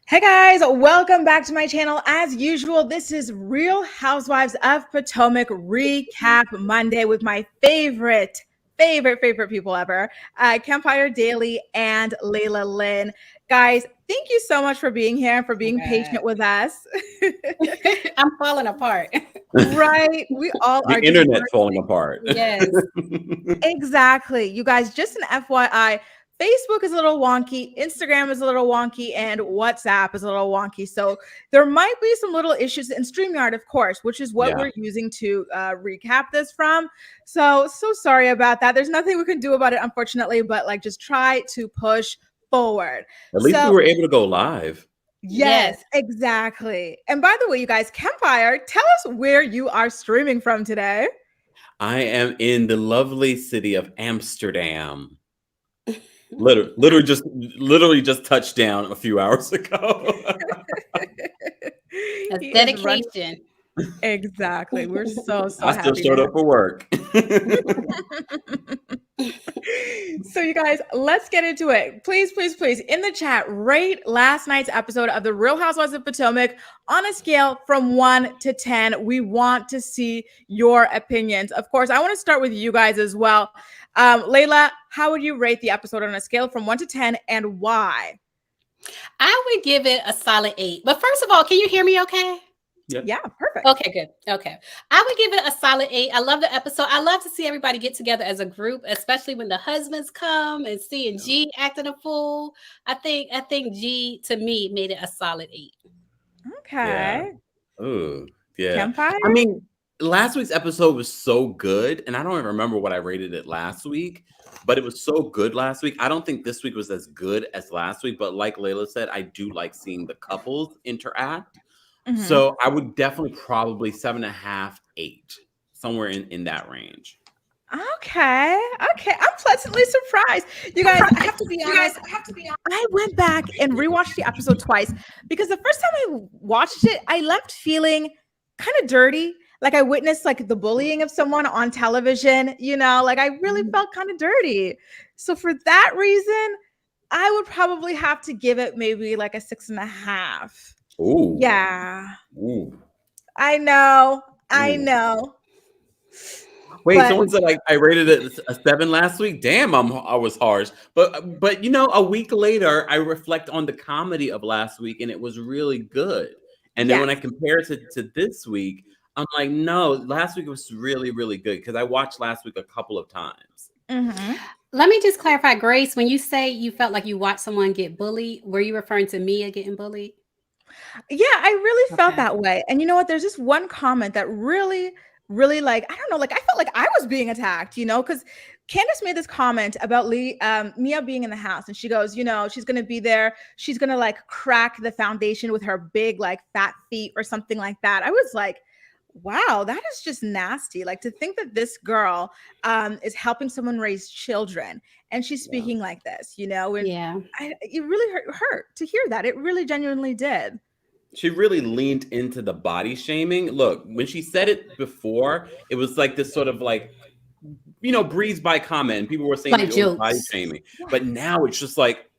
Hey guys, welcome back to my channel. As usual, this is Real Housewives of Potomac Recap Monday with my favorite people ever, Kempire Daily and Lailah Lynn. Guys, thank you so much for being here and for being patient with us. I'm falling apart. Right? We all the are. The internet's falling apart. Yes. Exactly. You guys, just an FYI, Facebook is a little wonky, Instagram is a little wonky, and WhatsApp is a little wonky. So there might be some little issues in StreamYard, of course, which is what we're using to recap this from. So sorry about that. There's nothing we can do about it, unfortunately, but like just try to push forward. At least we were able to go live. Yes, exactly. And by the way, you guys, Kempire, tell us where you are streaming from today. I am in the lovely city of Amsterdam. Literally just touched down a few hours ago. That's dedication. Exactly. We're so I still showed up for work. So you guys, let's get into it. Please, in the chat, rate last night's episode of The Real Housewives of Potomac on a scale from 1 to 10. We want to see your opinions. Of course, I want to start with you guys as well. Lailah, how would you rate the episode on a scale from 1 to 10 and why? I would give it a solid 8. But first of all, can you hear me okay? Yeah, perfect. Okay, good. Okay. I would give it a solid 8. I love the episode. I love to see everybody get together as a group, especially when the husbands come and seeing G acting a fool. I think G, to me, made it a solid 8. Okay. Yeah. Ooh, yeah. Kempire? I mean, last week's episode was so good, and I don't even remember what I rated it last week, but it was so good last week. I don't think this week was as good as last week, but like Lailah said, I do like seeing the couples interact. Mm-hmm. So I would definitely probably 7.5, 8, somewhere in that range. Okay. I'm pleasantly surprised. You guys, I have to be honest. I went back and rewatched the episode twice because the first time I watched it, I left feeling kind of dirty. Like I witnessed like the bullying of someone on television, you know, like I really felt kind of dirty. So for that reason, I would probably have to give it maybe like a 6.5. Ooh. Yeah. Ooh. I know. Wait, someone said like I rated it a 7 last week. Damn, I was harsh. But you know, a week later, I reflect on the comedy of last week, and it was really good. And then when I compare it to this week, I'm like, no, last week was really, really good because I watched last week a couple of times. Mm-hmm. Let me just clarify, Grace. When you say you felt like you watched someone get bullied, were you referring to Mia getting bullied? Yeah, I really felt that way. And you know what? There's this one comment that really like, I don't know, like I felt like I was being attacked, you know, because Candice made this comment about Mia being in the house, and she goes, you know, she's going to be there. She's going to like crack the foundation with her big, like fat feet or something like that. I was like, wow, that is just nasty. Like to think that this girl is helping someone raise children and she's speaking like this, you know, and it really hurt to hear that. It really genuinely did. She really leaned into the body shaming. Look, when she said it before, it was like this sort of like, you know, breeze by comment. And people were saying like it was body shaming. But now it's just like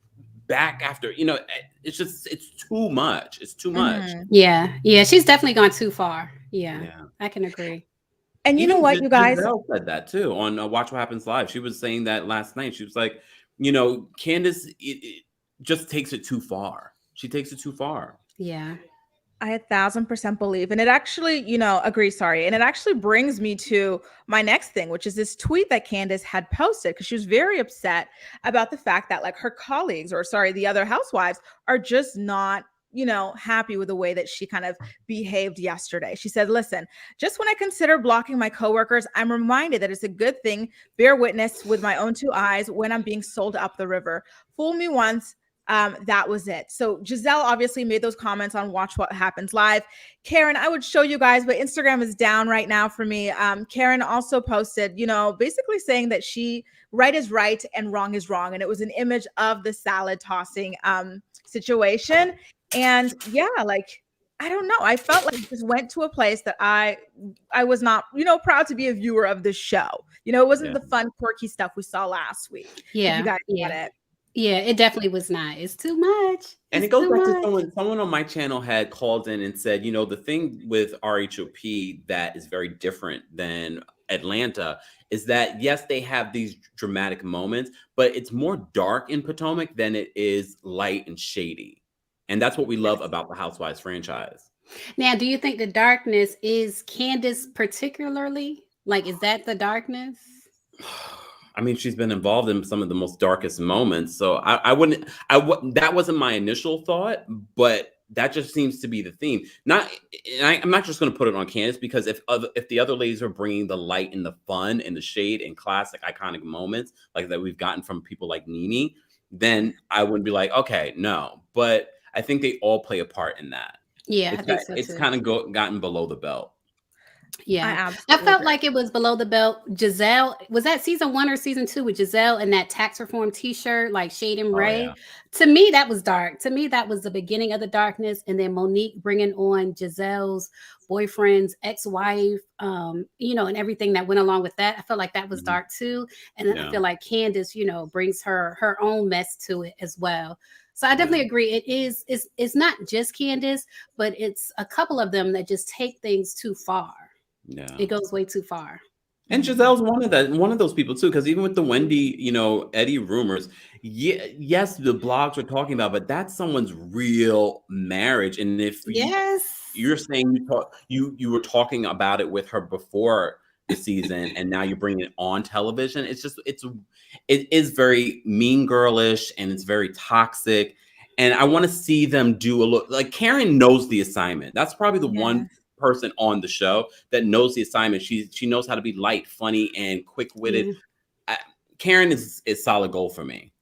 back after, you know, it's too much. It's too much. Yeah. She's definitely gone too far. Yeah. I can agree. And you know what, you guys? Giselle said that too on Watch What Happens Live. She was saying that last night. She was like, you know, Candice it just takes it too far. She takes it too far. Yeah. I 1,000% believe. And it actually, you know, agree, sorry. And it actually brings me to my next thing, which is this tweet that Candice had posted because she was very upset about the fact that like her colleagues the other housewives are just not, you know, happy with the way that she kind of behaved yesterday. She said, listen, just when I consider blocking my coworkers, I'm reminded that it's a good thing, bear witness with my own 2 eyes when I'm being sold up the river. Fool me once. That was it. So Giselle obviously made those comments on Watch What Happens Live. Karen, I would show you guys, but Instagram is down right now for me. Karen also posted, you know, basically saying that right is right and wrong is wrong. And it was an image of the salad tossing situation. And yeah, like, I don't know. I felt like it just went to a place that I was not, you know, proud to be a viewer of this show. You know, it wasn't the fun, quirky stuff we saw last week. Yeah. You guys get it. Yeah, it definitely was not. It's too much. And It's it goes too back to much. someone on my channel had called in and said, the thing with RHOP that is very different than Atlanta is that, yes, they have these dramatic moments, but it's more dark in Potomac than it is light and shady. And that's what we love Yes. about the Housewives franchise. Now, do you think the darkness is Candice particularly? Like, is that the darkness? I mean, she's been involved in some of the most darkest moments. So that wasn't my initial thought, but that just seems to be the theme. I'm not just going to put it on Candice, because if the other ladies are bringing the light and the fun and the shade and classic iconic moments like that we've gotten from people like Nene, then I wouldn't be like, okay, no. But I think they all play a part in that. Yeah, I think so It's too. kind of gotten below the belt. Yeah, I felt like it was below the belt. Giselle, was that season 1 or season 2 with Giselle and that tax reform T-shirt, like Shade and Ray? Yeah. To me, that was dark. To me, that was the beginning of the darkness. And then Monique bringing on Giselle's boyfriend's ex-wife, and everything that went along with that. I felt like that was dark too. And then I feel like Candice, brings her own mess to it as well. So I definitely agree. It's not just Candice, but it's a couple of them that just take things too far. Yeah, it goes way too far. And Giselle's one of those people too, because even with the Wendy, Eddie rumors, yes, the blogs were talking about, but that's someone's real marriage. And if you're saying you were talking about it with her before the season, and now you're bringing it on television, it is very mean girlish, and it's very toxic. And I want to see them do a look like Karen knows the assignment. That's probably the one person on the show that knows the assignment. She knows how to be light, funny, and quick-witted. Karen is solid gold for me.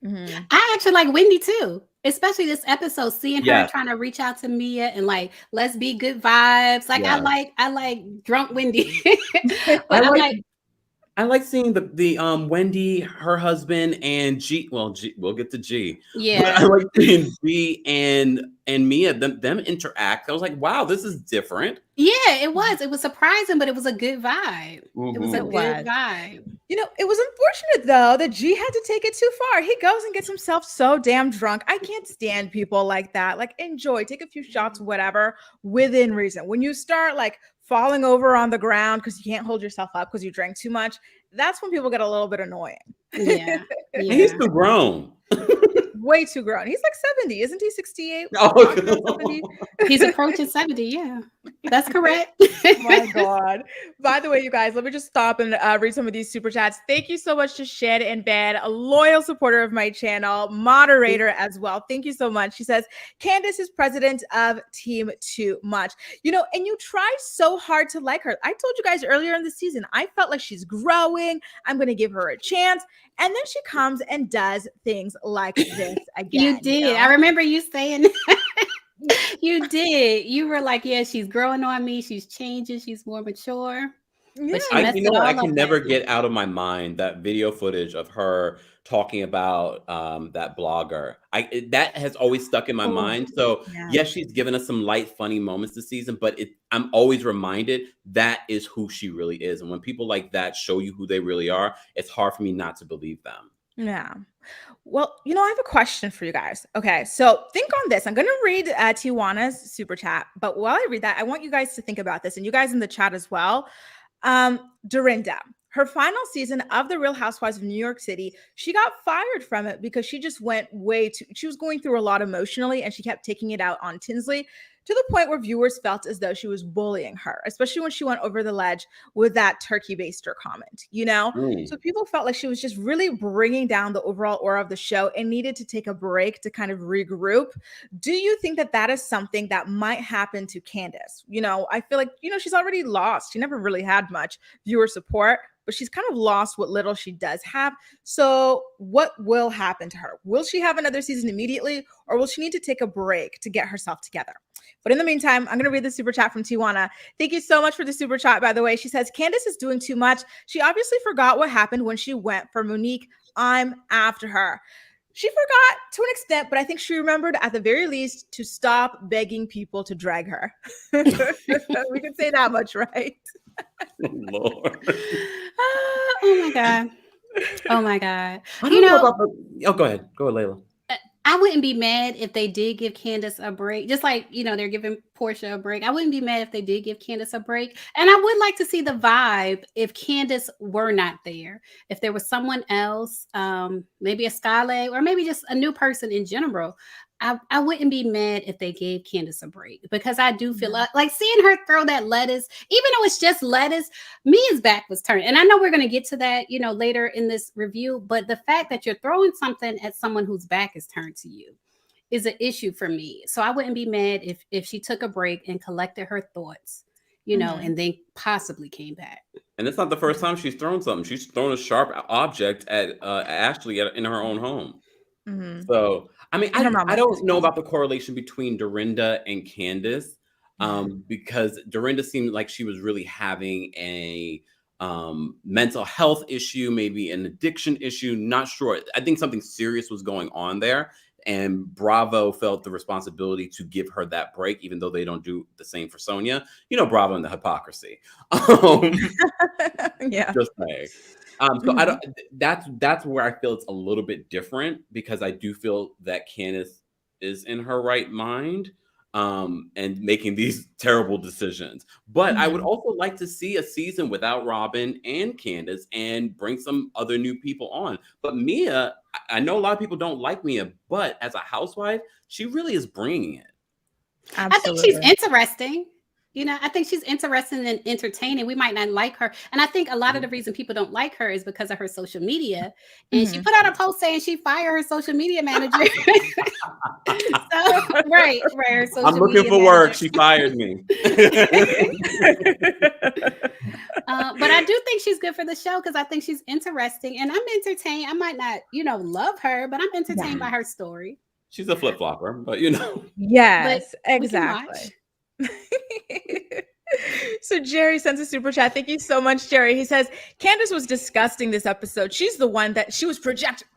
I actually like Wendy too, especially this episode, seeing her trying to reach out to Mia and like, let's be good vibes. Like I like drunk Wendy. But I like seeing the Wendy, her husband, and G. Well, G, we'll get to G. Yeah, but I like seeing G and Mia them interact. I was like, wow, this is different. Yeah, it was. It was surprising, but it was a good vibe. It was a good vibe. It was unfortunate though that G had to take it too far. He goes and gets himself so damn drunk. I can't stand people like that. Like, enjoy, take a few shots, whatever, within reason. When you start like falling over on the ground because you can't hold yourself up because you drank too much, that's when people get a little bit annoying. Yeah. He's too grown. Way too grown. He's like 70, isn't he? 68? Oh, he's approaching 70. Yeah, that's correct. My God. By the way, you guys, let me just stop and read some of these super chats. Thank you so much to Shed in Bed, a loyal supporter of my channel, moderator as well. Thank you so much. She says, Candice is president of Team Too Much. And you try so hard to like her. I told you guys earlier in the season, I felt like she's growing. I'm going to give her a chance. And then she comes and does things like this again. You did. I remember you saying you did. You were like, yeah, she's growing on me. She's changing. She's more mature. Yeah. I can never get out of my mind that video footage of her talking about that blogger. That has always stuck in my mind. So yes, she's given us some light, funny moments this season, but I'm always reminded that is who she really is. And when people like that show you who they really are, it's hard for me not to believe them. Yeah. Well, I have a question for you guys. Okay, so think on this. I'm going to read Tijuana's super chat, but while I read that, I want you guys to think about this, and you guys in the chat as well. Dorinda, her final season of The Real Housewives of New York City, she got fired from it because she just went she was going through a lot emotionally, and she kept taking it out on Tinsley to the point where viewers felt as though she was bullying her, especially when she went over the ledge with that turkey baster comment, So people felt like she was just really bringing down the overall aura of the show and needed to take a break to kind of regroup. Do you think that is something that might happen to Candice? I feel like, she's already lost. She never really had much viewer support, but she's kind of lost what little she does have. So what will happen to her? Will she have another season immediately, or will she need to take a break to get herself together? But in the meantime, I'm going to read the super chat from Tijuana. Thank you so much for the super chat, by the way. She says, Candice is doing too much. She obviously forgot what happened when she went for Monique. I'm after her. She forgot to an extent, but I think she remembered at the very least to stop begging people to drag her. We can say that much, right? Lord. Oh my God. Oh my God. I don't know about the. Oh, go ahead, Layla. I wouldn't be mad if they did give Candice a break. Just like, they're giving Portia a break. I wouldn't be mad if they did give Candice a break. And I would like to see the vibe if Candice were not there. If there was someone else, maybe a Skyle or maybe just a new person in general. I wouldn't be mad if they gave Candice a break, because I do feel like seeing her throw that lettuce, even though it's just lettuce, Mia's back was turned. And I know we're going to get to that, later in this review, but the fact that you're throwing something at someone whose back is turned to you is an issue for me. So I wouldn't be mad if she took a break and collected her thoughts, and then possibly came back. And it's not the first time she's thrown something. She's thrown a sharp object at Ashley in her own home. So, I mean, I don't know about the correlation between Dorinda and Candice, because Dorinda seemed like she was really having a mental health issue, maybe an addiction issue. Not sure. I think something serious was going on there. And Bravo felt the responsibility to give her that break, even though they don't do the same for Sonia. Bravo and the hypocrisy. Yeah. Just saying. So I don't. That's where I feel it's a little bit different, because I do feel that Candice is in her right mind, and making these terrible decisions. But I would also like to see a season without Robin and Candice and bring some other new people on. But Mia, I know a lot of people don't like Mia, but as a housewife, she really is bringing it. Absolutely. I think she's interesting. I think she's interesting and entertaining. We might not like her. And I think a lot of the reason people don't like her is because of her social media. And she put out a post saying she fired her social media manager. Right. Her social I'm looking for work. She fired me. But I do think she's good for the show, because I think she's interesting. And I'm entertained. I might not, love her, but I'm entertained by her story. She's a flip-flopper, but Yes, exactly. So Jerry sends a super chat. Thank you so much, Jerry. He says, Candice was disgusting this episode. She's the one that she was projecting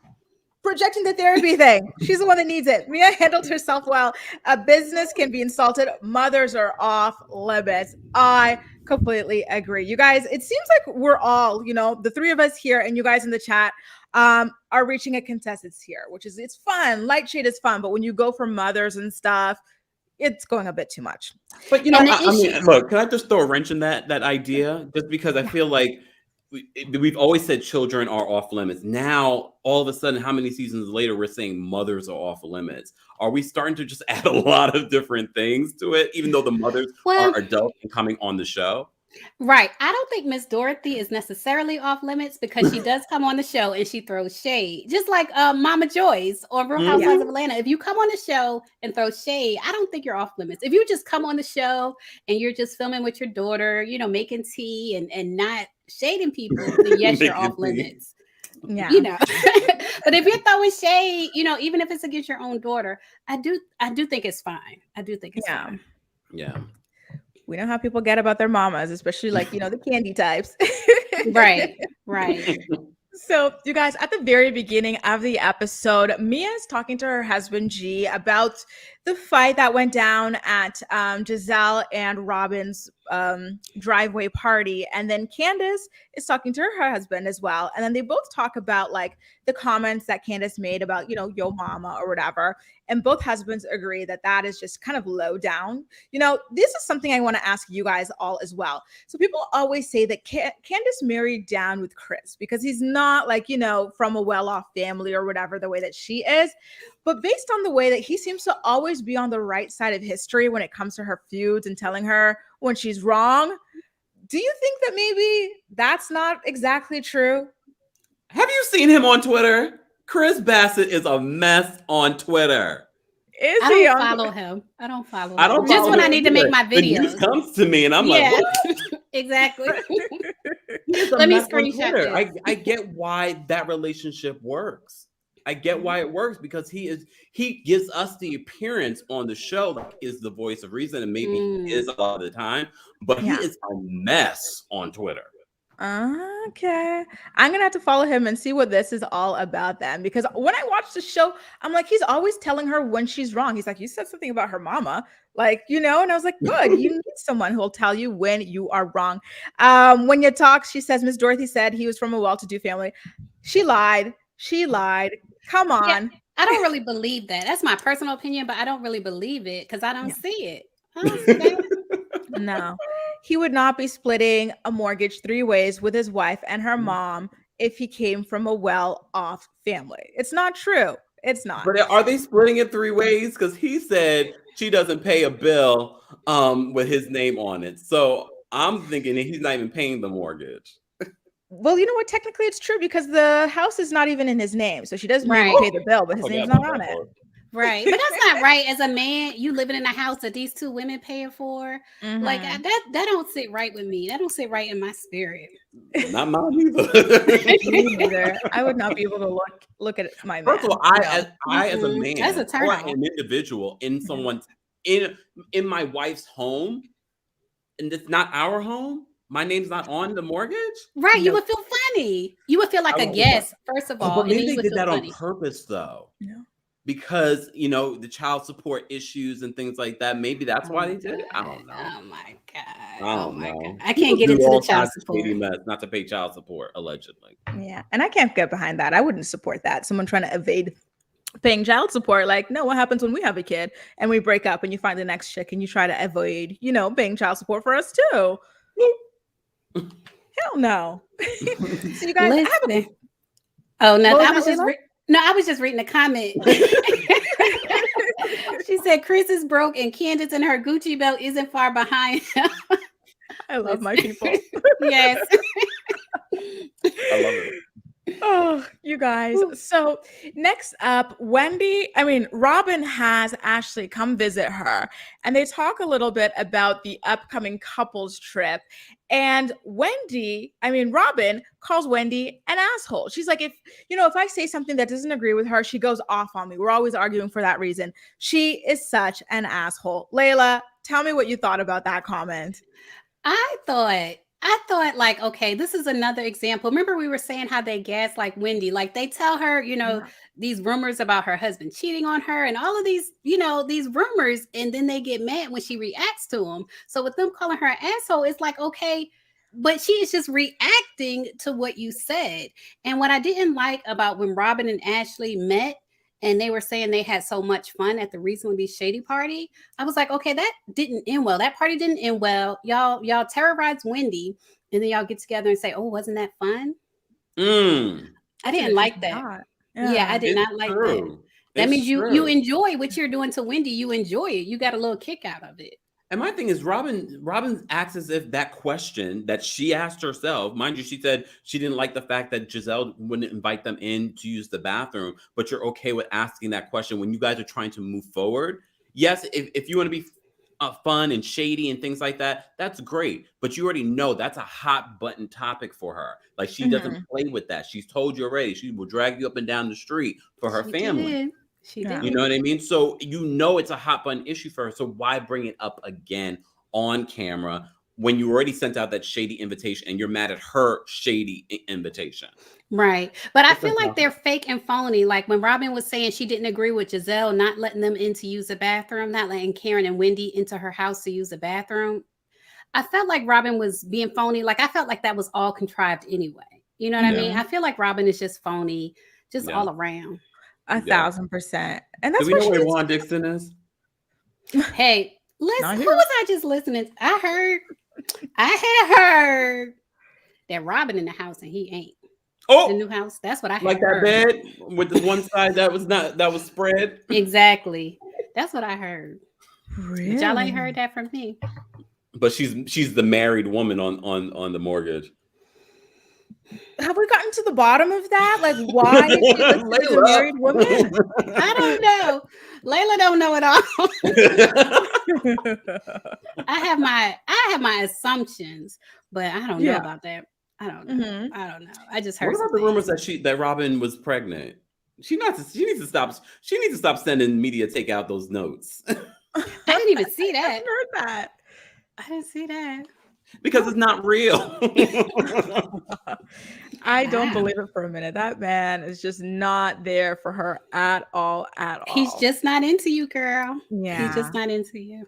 the therapy thing. She's the one that needs it. Mia handled herself well. A business can be insulted. Mothers are off limits. I completely agree. You guys, it seems like we're all, the three of us here and you guys in the chat are reaching a consensus here, which is, it's fun. Light shade is fun. But when you go for mothers and stuff, it's going a bit too much. But I mean, look, can I just throw a wrench in that idea? Just because I feel like we've always said children are off limits. Now, all of a sudden, how many seasons later, we're saying mothers are off limits? Are we starting to just add a lot of different things to it, even though the mothers are adults and coming on the show? Right. I don't think Miss Dorothy is necessarily off limits, because she does come on the show and she throws shade, just like Mama Joyce or Real Housewives of Atlanta. If you come on the show and throw shade, I don't think you're off limits. If you just come on the show and you're just filming with your daughter, making tea and not shading people, then yes, you're off limits. Yeah. But if you're throwing shade, even if it's against your own daughter, I do think it's fine. I do think it's fine. Yeah. We know how people get about their mamas, especially like, the candy types. Right. So you guys, at the very beginning of the episode, Mia is talking to her husband, G, about the fight that went down at Giselle and Robin's driveway party. And then Candice is talking to her husband as well. And then they both talk about like the comments that Candice made about, yo mama or whatever. And both husbands agree that that is just kind of low down. This is something I want to ask you guys all as well. So people always say that Candice married down with Chris because he's not like, from a well-off family or whatever, the way that she is. But based on the way that he seems to always be on the right side of history when it comes to her feuds and telling her when she's wrong, do you think that maybe that's not exactly true? Have you seen him on Twitter? Chris Bassett is a mess on Twitter. I don't follow him. I don't follow him. Just when I need to make my videos. The news comes to me and I'm like, what? Exactly. Let me screenshot this. I get why that relationship works. I get why it works, because he gives us the appearance on the show like is the voice of reason, and maybe he is a lot of the time, but he is a mess on Twitter. Okay. I'm going to have to follow him and see what this is all about then. Because when I watch the show, I'm like, he's always telling her when she's wrong. He's like, you said something about her mama. Like, and I was like, good. You need someone who will tell you when you are wrong. When you talk, she says, Miss Dorothy said he was from a well-to-do family. She lied. She lied. Come Yeah, on. I don't really believe that. That's my personal opinion, but I don't really believe it because I don't Yeah. see it. I don't see that. No. He would not be splitting a mortgage 3 ways with his wife and her mom if he came from a well-off family. It's not true. It's not. But are they splitting it 3 ways? Because he said she doesn't pay a bill with his name on it. So I'm thinking that he's not even paying the mortgage. Well, you know what? Technically, it's true because the house is not even in his name. So she does maybe Right. pay the bill, but I his forgot name's not about on that it. part. Right. But that's not right. As a man, you living in a house that these 2 women paying for. Like Mhm. that don't sit right with me. That don't sit right in my spirit. Not mine either. Me neither. I would not be able to look at my man. First of all, I as a Mm-mm. That's a man turn or off. an individual in Mhm. someone's in my wife's home, and it's not our home. My name's not on the mortgage. Right. You Nope. would feel funny. You would feel like I a would feel funny. guest, first of Oh, all, but and then maybe you they would did feel that on funny. purpose, though, No. because the child support issues and things like that. Maybe that's Oh why my they did it. I don't know. God. Oh my God. I Oh don't my know. God. I People can't get do into the all child kinds of support. shady mess not to pay child support, allegedly. Yeah. And I can't get behind that. I wouldn't support that. Someone trying to evade paying child support. Like, no, what happens when we have a kid and we break up and you find the next chick and you try to avoid, paying child support for us too? Hell no. So you guys, I have Listen. Oh, no, what I was was that, just Lailah? I was just reading a comment. She said Chris is broke and Candice and her Gucci belt isn't far behind him. I love my people. Yes. I love it. Oh, you guys. So next up, Robin has Ashley come visit her and they talk a little bit about the upcoming couples trip. And Robin calls Wendy an asshole. She's like, if I say something that doesn't agree with her, she goes off on me. We're always arguing for that reason. She is such an asshole. Lailah, tell me what you thought about that comment. I thought like, okay, this is another example. Remember we were saying how they gaslight Wendy, like they tell her, Yeah. these rumors about her husband cheating on her and all of these, these rumors, and then they get mad when she reacts to them. So with them calling her an asshole, it's like, okay, but she is just reacting to what you said. And what I didn't like about when Robin and Ashley met and they were saying they had so much fun at the recently shady party, I was like, okay, that didn't end well. That party didn't end well. Y'all terrorized Wendy, and then y'all get together and say, "Oh, wasn't that fun?" I didn't like that. Yeah, I did not like that. That means you enjoy what you're doing to Wendy. You enjoy it. You got a little kick out of it. And my thing is, Robin acts as if that question that she asked herself, mind you, she said she didn't like the fact that Giselle wouldn't invite them in to use the bathroom, but you're okay with asking that question when you guys are trying to move forward. Yes, if you want to be fun and shady and things like that, that's great. But you already know that's a hot button topic for her. Like she doesn't play with that. She's told you already. She will drag you up and down the street for her family. She did. You know what I mean? So it's a hot button issue for her. So why bring it up again on camera when you already sent out that shady invitation and you're mad at her shady invitation? Right. But I feel like they're fake and phony. Like when Robin was saying she didn't agree with Giselle not letting them in to use the bathroom, not letting Karen and Wendy into her house to use the bathroom. I felt like Robin was being phony. Like I felt like that was all contrived anyway. You know what I mean? I feel like Robin is just phony, just all around. 1,000%. And that's Do we know what where Juan Dixon is? Hey, who was I just listening to? I had heard that Robin in the house and he ain't. Oh, the new house. That's what I had like that heard. bed with the one side that was spread. Exactly. That's what I heard. Really? But y'all ain't heard that from me. But she's the married woman on the mortgage. Have we gotten to the bottom of that? Like, why is she listed as a married woman? I don't know. Lailah don't know it all. I have my assumptions, but I don't know about that. I don't know. Mm-hmm. I don't know. I just heard. What about the rumors that Robin was pregnant? She needs to stop sending media take out those notes. I didn't even see that. I heard that. I didn't see that. Because it's not real. I don't believe it for a minute. That man is just not there for her at all. He's just not into you, girl. Yeah. He's just not into you.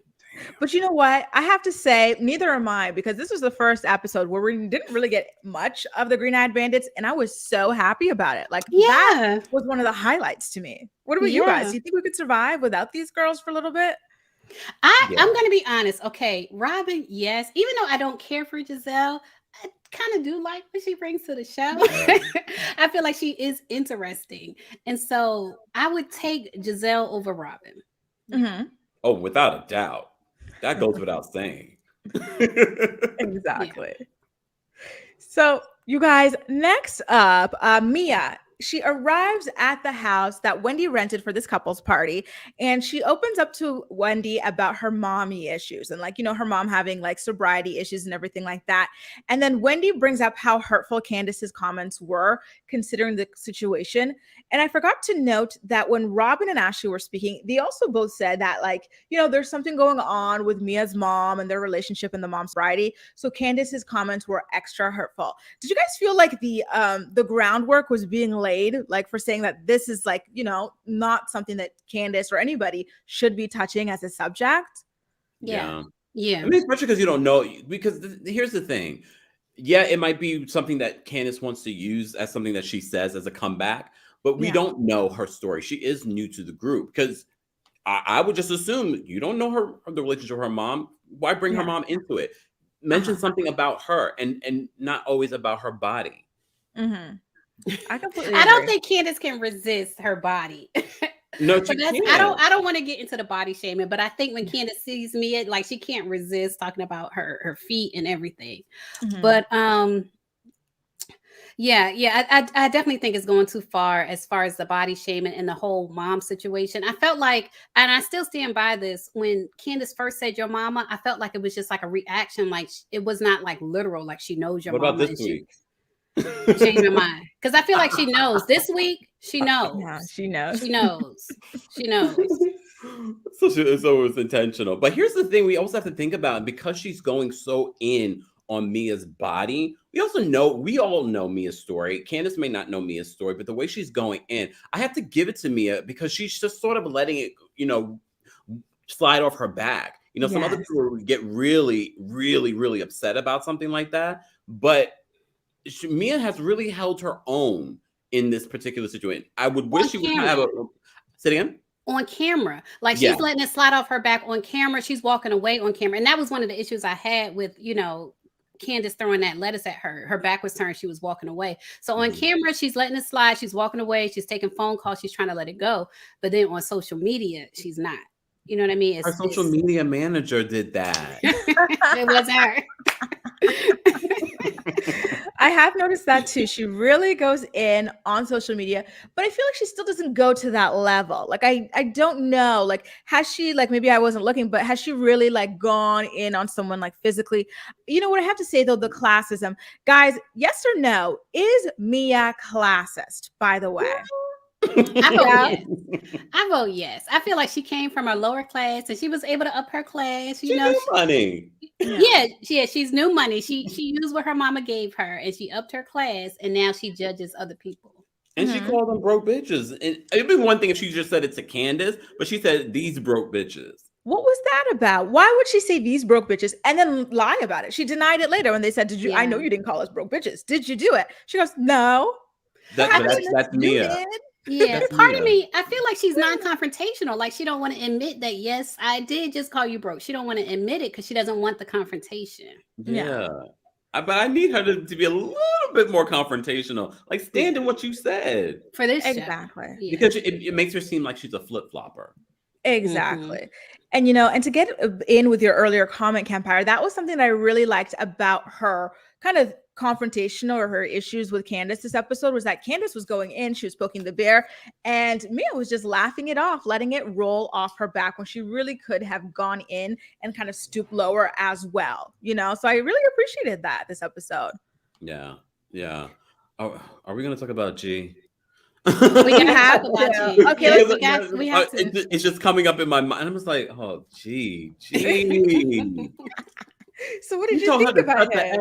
But you know what? I have to say, neither am I, because this was the first episode where we didn't really get much of the Green-Eyed Bandits, and I was so happy about it. Like that Yeah. was one of the highlights to me. What about you Yeah. guys? Do you think we could survive without these girls for a little bit? I'm gonna be honest. Okay, Robin, yes. Even though I don't care for Giselle, I kind of do like what she brings to the show. I feel like she is interesting. And so I would take Giselle over Robin. Mm-hmm. Oh, without a doubt. That goes without saying. Exactly. Yeah. So, you guys, next up, Mia. She arrives at the house that Wendy rented for this couple's party, and she opens up to Wendy about her mommy issues and, like, you know, her mom having like sobriety issues and everything like that. And then Wendy brings up how hurtful Candice's comments were considering the situation. And I forgot to note that when Robin and Ashley were speaking, they also both said that, like, you know, there's something going on with Mia's mom and their relationship and the mom's sobriety. So Candice's comments were extra hurtful. Did you guys feel like the groundwork was being laid, like, for saying that this is, like, you know, not something that Candice or anybody should be touching as a subject? Yeah. I mean, especially because you don't know, because here's the thing. Yeah, it might be something that Candice wants to use as something that she says as a comeback, but we don't know her story. She is new to the group, because I would just assume you don't know the relationship with her mom. Why bring her mom into it? Mention something about her and not always about her body. Mm-hmm. I completely I don't think Candice can resist her body. No, she can't. I don't want to get into the body shaming, but I think when Candice sees Mia, like, she can't resist talking about her feet and everything. Mm-hmm. But I definitely think it's going too far as the body shaming and the whole mom situation. I felt like, and I still stand by this, when Candice first said your mama, I felt like it was just like a reaction, like it was not like literal, like she knows your mama. What about this week? Change your mind, because I feel like she knows. This week, she knows. Yeah, she knows. She knows. She knows. So it was intentional. But here's the thing: we also have to think about, because she's going so in on Mia's body. We all know Mia's story. Candice may not know Mia's story, but the way she's going in, I have to give it to Mia, because she's just sort of letting it, you know, slide off her back. You know, some other people would get really, really, really upset about something like that, but Mia has really held her own in this particular situation. I would wish she would have say it again? On camera. Like, she's letting it slide off her back on camera. She's walking away on camera. And that was one of the issues I had with, you know, Candice throwing that lettuce at her. Her back was turned. She was walking away. So on camera, she's letting it slide. She's walking away. She's taking phone calls. She's trying to let it go. But then on social media, she's not. You know what I mean? Her social media manager did that. It was her. I have noticed that too. She really goes in on social media, but I feel like she still doesn't go to that level. Like, I don't know. Like, has she, like, maybe I wasn't looking, but has she really, like, gone in on someone, like, physically? You know what I have to say though, the classism. Guys, yes or no, is Mia classist, by the way? I vote yes. I feel like she came from a lower class and she was able to up her class. You know, money. She's new money. She used what her mama gave her and she upped her class, and now she judges other people. And she called them broke bitches. And it'd be one thing if she just said it to Candice, but she said these broke bitches. What was that about? Why would she say these broke bitches and then lie about it? She denied it later when they said, "Did you? I know you didn't call us broke bitches. Did you do it?" She goes, "No." That's Mia. Yeah, part of me, I feel like she's non-confrontational. Like, she don't want to admit that, yes, I did just call you broke. She don't want to admit it because she doesn't want the confrontation. Yeah. But I need her to be a little bit more confrontational. Like, stand in what you said. For this exactly. Yeah. Because it makes her seem like she's a flip-flopper. Exactly. Mm-hmm. And, you know, and to get in with your earlier comment, Kempire, that was something that I really liked about her kind of confrontational, or her issues with Candice this episode, was that Candice was going in, she was poking the bear, and Mia was just laughing it off, letting it roll off her back, when she really could have gone in and kind of stoop lower as well, you know? So I really appreciated that this episode. Yeah. Oh, are we going to talk about G? We gonna have to watch it. Okay, we have to. It's just coming up in my mind. I'm just like, oh, G. So what did you think about it?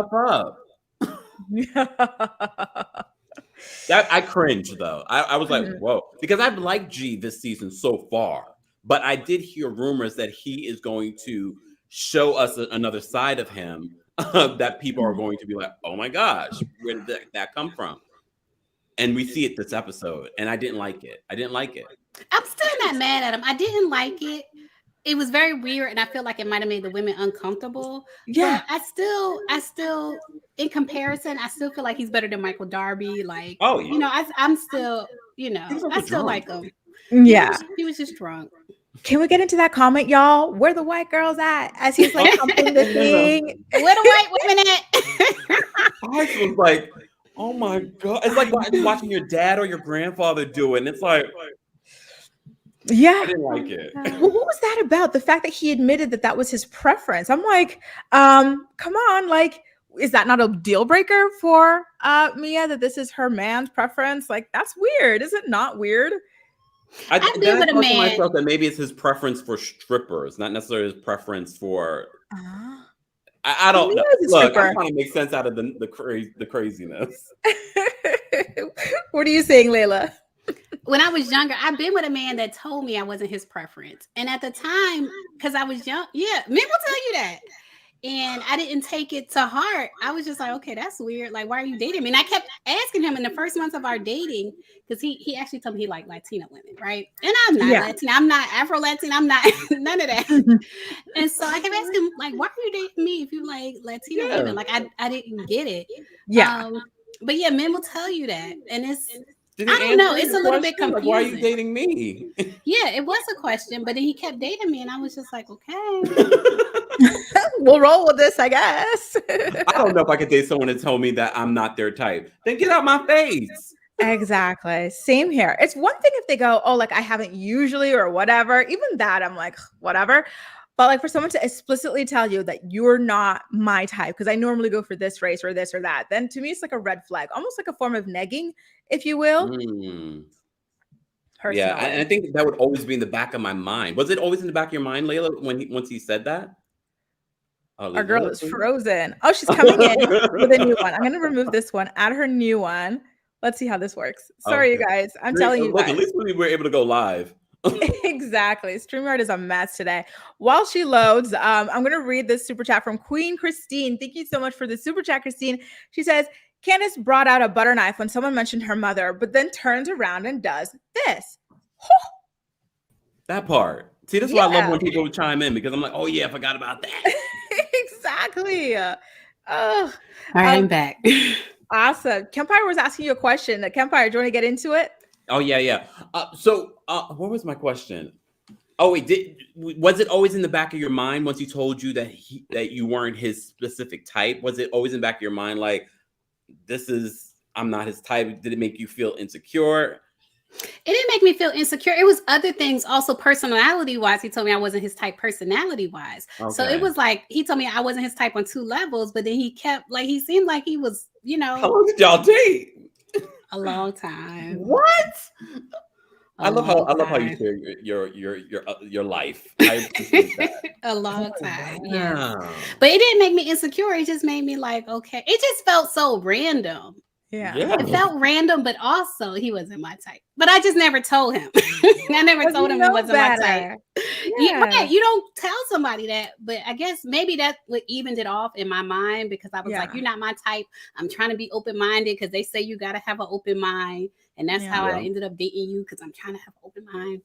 I cringed though. I was like, whoa, because I've liked G this season so far, but I did hear rumors that he is going to show us another side of him that people are going to be like, oh my gosh, where did that come from? And we see it this episode, and I didn't like it. I'm still not mad at him. I didn't like it. It was very weird, and I feel like it might have made the women uncomfortable. Yeah. But I still, in comparison, I still feel like he's better than Michael Darby. Like, I'm still, I still like him. Yeah. He was just drunk. Can we get into that comment, y'all? Where the white girls at? As he's like humping the thing. Where the white women at? I was like, oh my God. It's like watching your dad or your grandfather do it. And it's like, yeah. I didn't like it. Well, what was that about? The fact that he admitted that was his preference. I'm like, come on. Like, is that not a deal breaker for Mia, that this is her man's preference? Like, that's weird. Is it not weird? I've been with a man. Myself that maybe it's his preference for strippers, not necessarily his preference for. I don't know. Look, I'm trying to make sense out of the craziness. What are you saying, Lailah? When I was younger, I've been with a man that told me I wasn't his preference, and at the time, because I was young, men will tell you that. And I didn't take it to heart. I was just like, okay, that's weird. Like, why are you dating me? And I kept asking him in the first months of our dating, because he actually told me he liked Latina women, right? And I'm not Latina. I'm not Afro-Latina. I'm not none of that. And so I kept asking him, like, why are you dating me if you like Latina women? Like, I didn't get it. Yeah. But yeah, men will tell you that. And I don't know. It's a little bit confusing. Like, why are you dating me? Yeah, it was a question, but then he kept dating me, and I was just like, okay. We'll roll with this, I guess. I don't know if I could date someone and tell me that I'm not their type. Then get out my face. Exactly. Same here. It's one thing if they go, oh, like I haven't usually or whatever. Even that, I'm like, whatever. But like for someone to explicitly tell you that you're not my type, because I normally go for this race or this or that, then to me it's like a red flag, almost like a form of negging, if you will. Yeah, and I think that would always be in the back of my mind. Was it always in the back of your mind, Lailah, once he said that? Oh, our girl is frozen. Oh, she's coming in with a new one. I'm going to remove this one, add her new one. Let's see how this works. Sorry, you guys. I'm telling you guys. At least we were able to go live. Exactly. StreamYard is a mess today. While she loads, I'm going to read this super chat from Queen Christine. Thank you so much for the super chat, Christine. She says, Candice brought out a butter knife when someone mentioned her mother, but then turns around and does this. That part. See, that's why I love when people chime in, because I'm like, oh yeah, I forgot about that. Exactly. All right, I'm back. Awesome. Kempire was asking you a question. Kempire, do you want to get into it? Oh yeah. So what was my question? Oh wait, was it always in the back of your mind once he told you that you weren't his specific type? Was it always in the back of your mind like, I'm not his type? Did it make you feel insecure? It didn't make me feel insecure. It was other things also, personality-wise. He told me I wasn't his type personality-wise. Okay. So it was like, he told me I wasn't his type on 2 levels, but then he kept, like, he seemed like he was, How long did y'all date? A long time. What? I love how you share your life. I appreciate that. A long time. Yeah. But it didn't make me insecure. It just made me like, okay. It just felt so random. Yeah. It felt random, but also he wasn't my type. But I just never told him. I never told him he wasn't my type. Yeah. You don't tell somebody that, but I guess maybe that what evened it off in my mind, because I was like, you're not my type. I'm trying to be open-minded because they say you got to have an open mind. And that's how I ended up dating you, because I'm trying to have an open mind.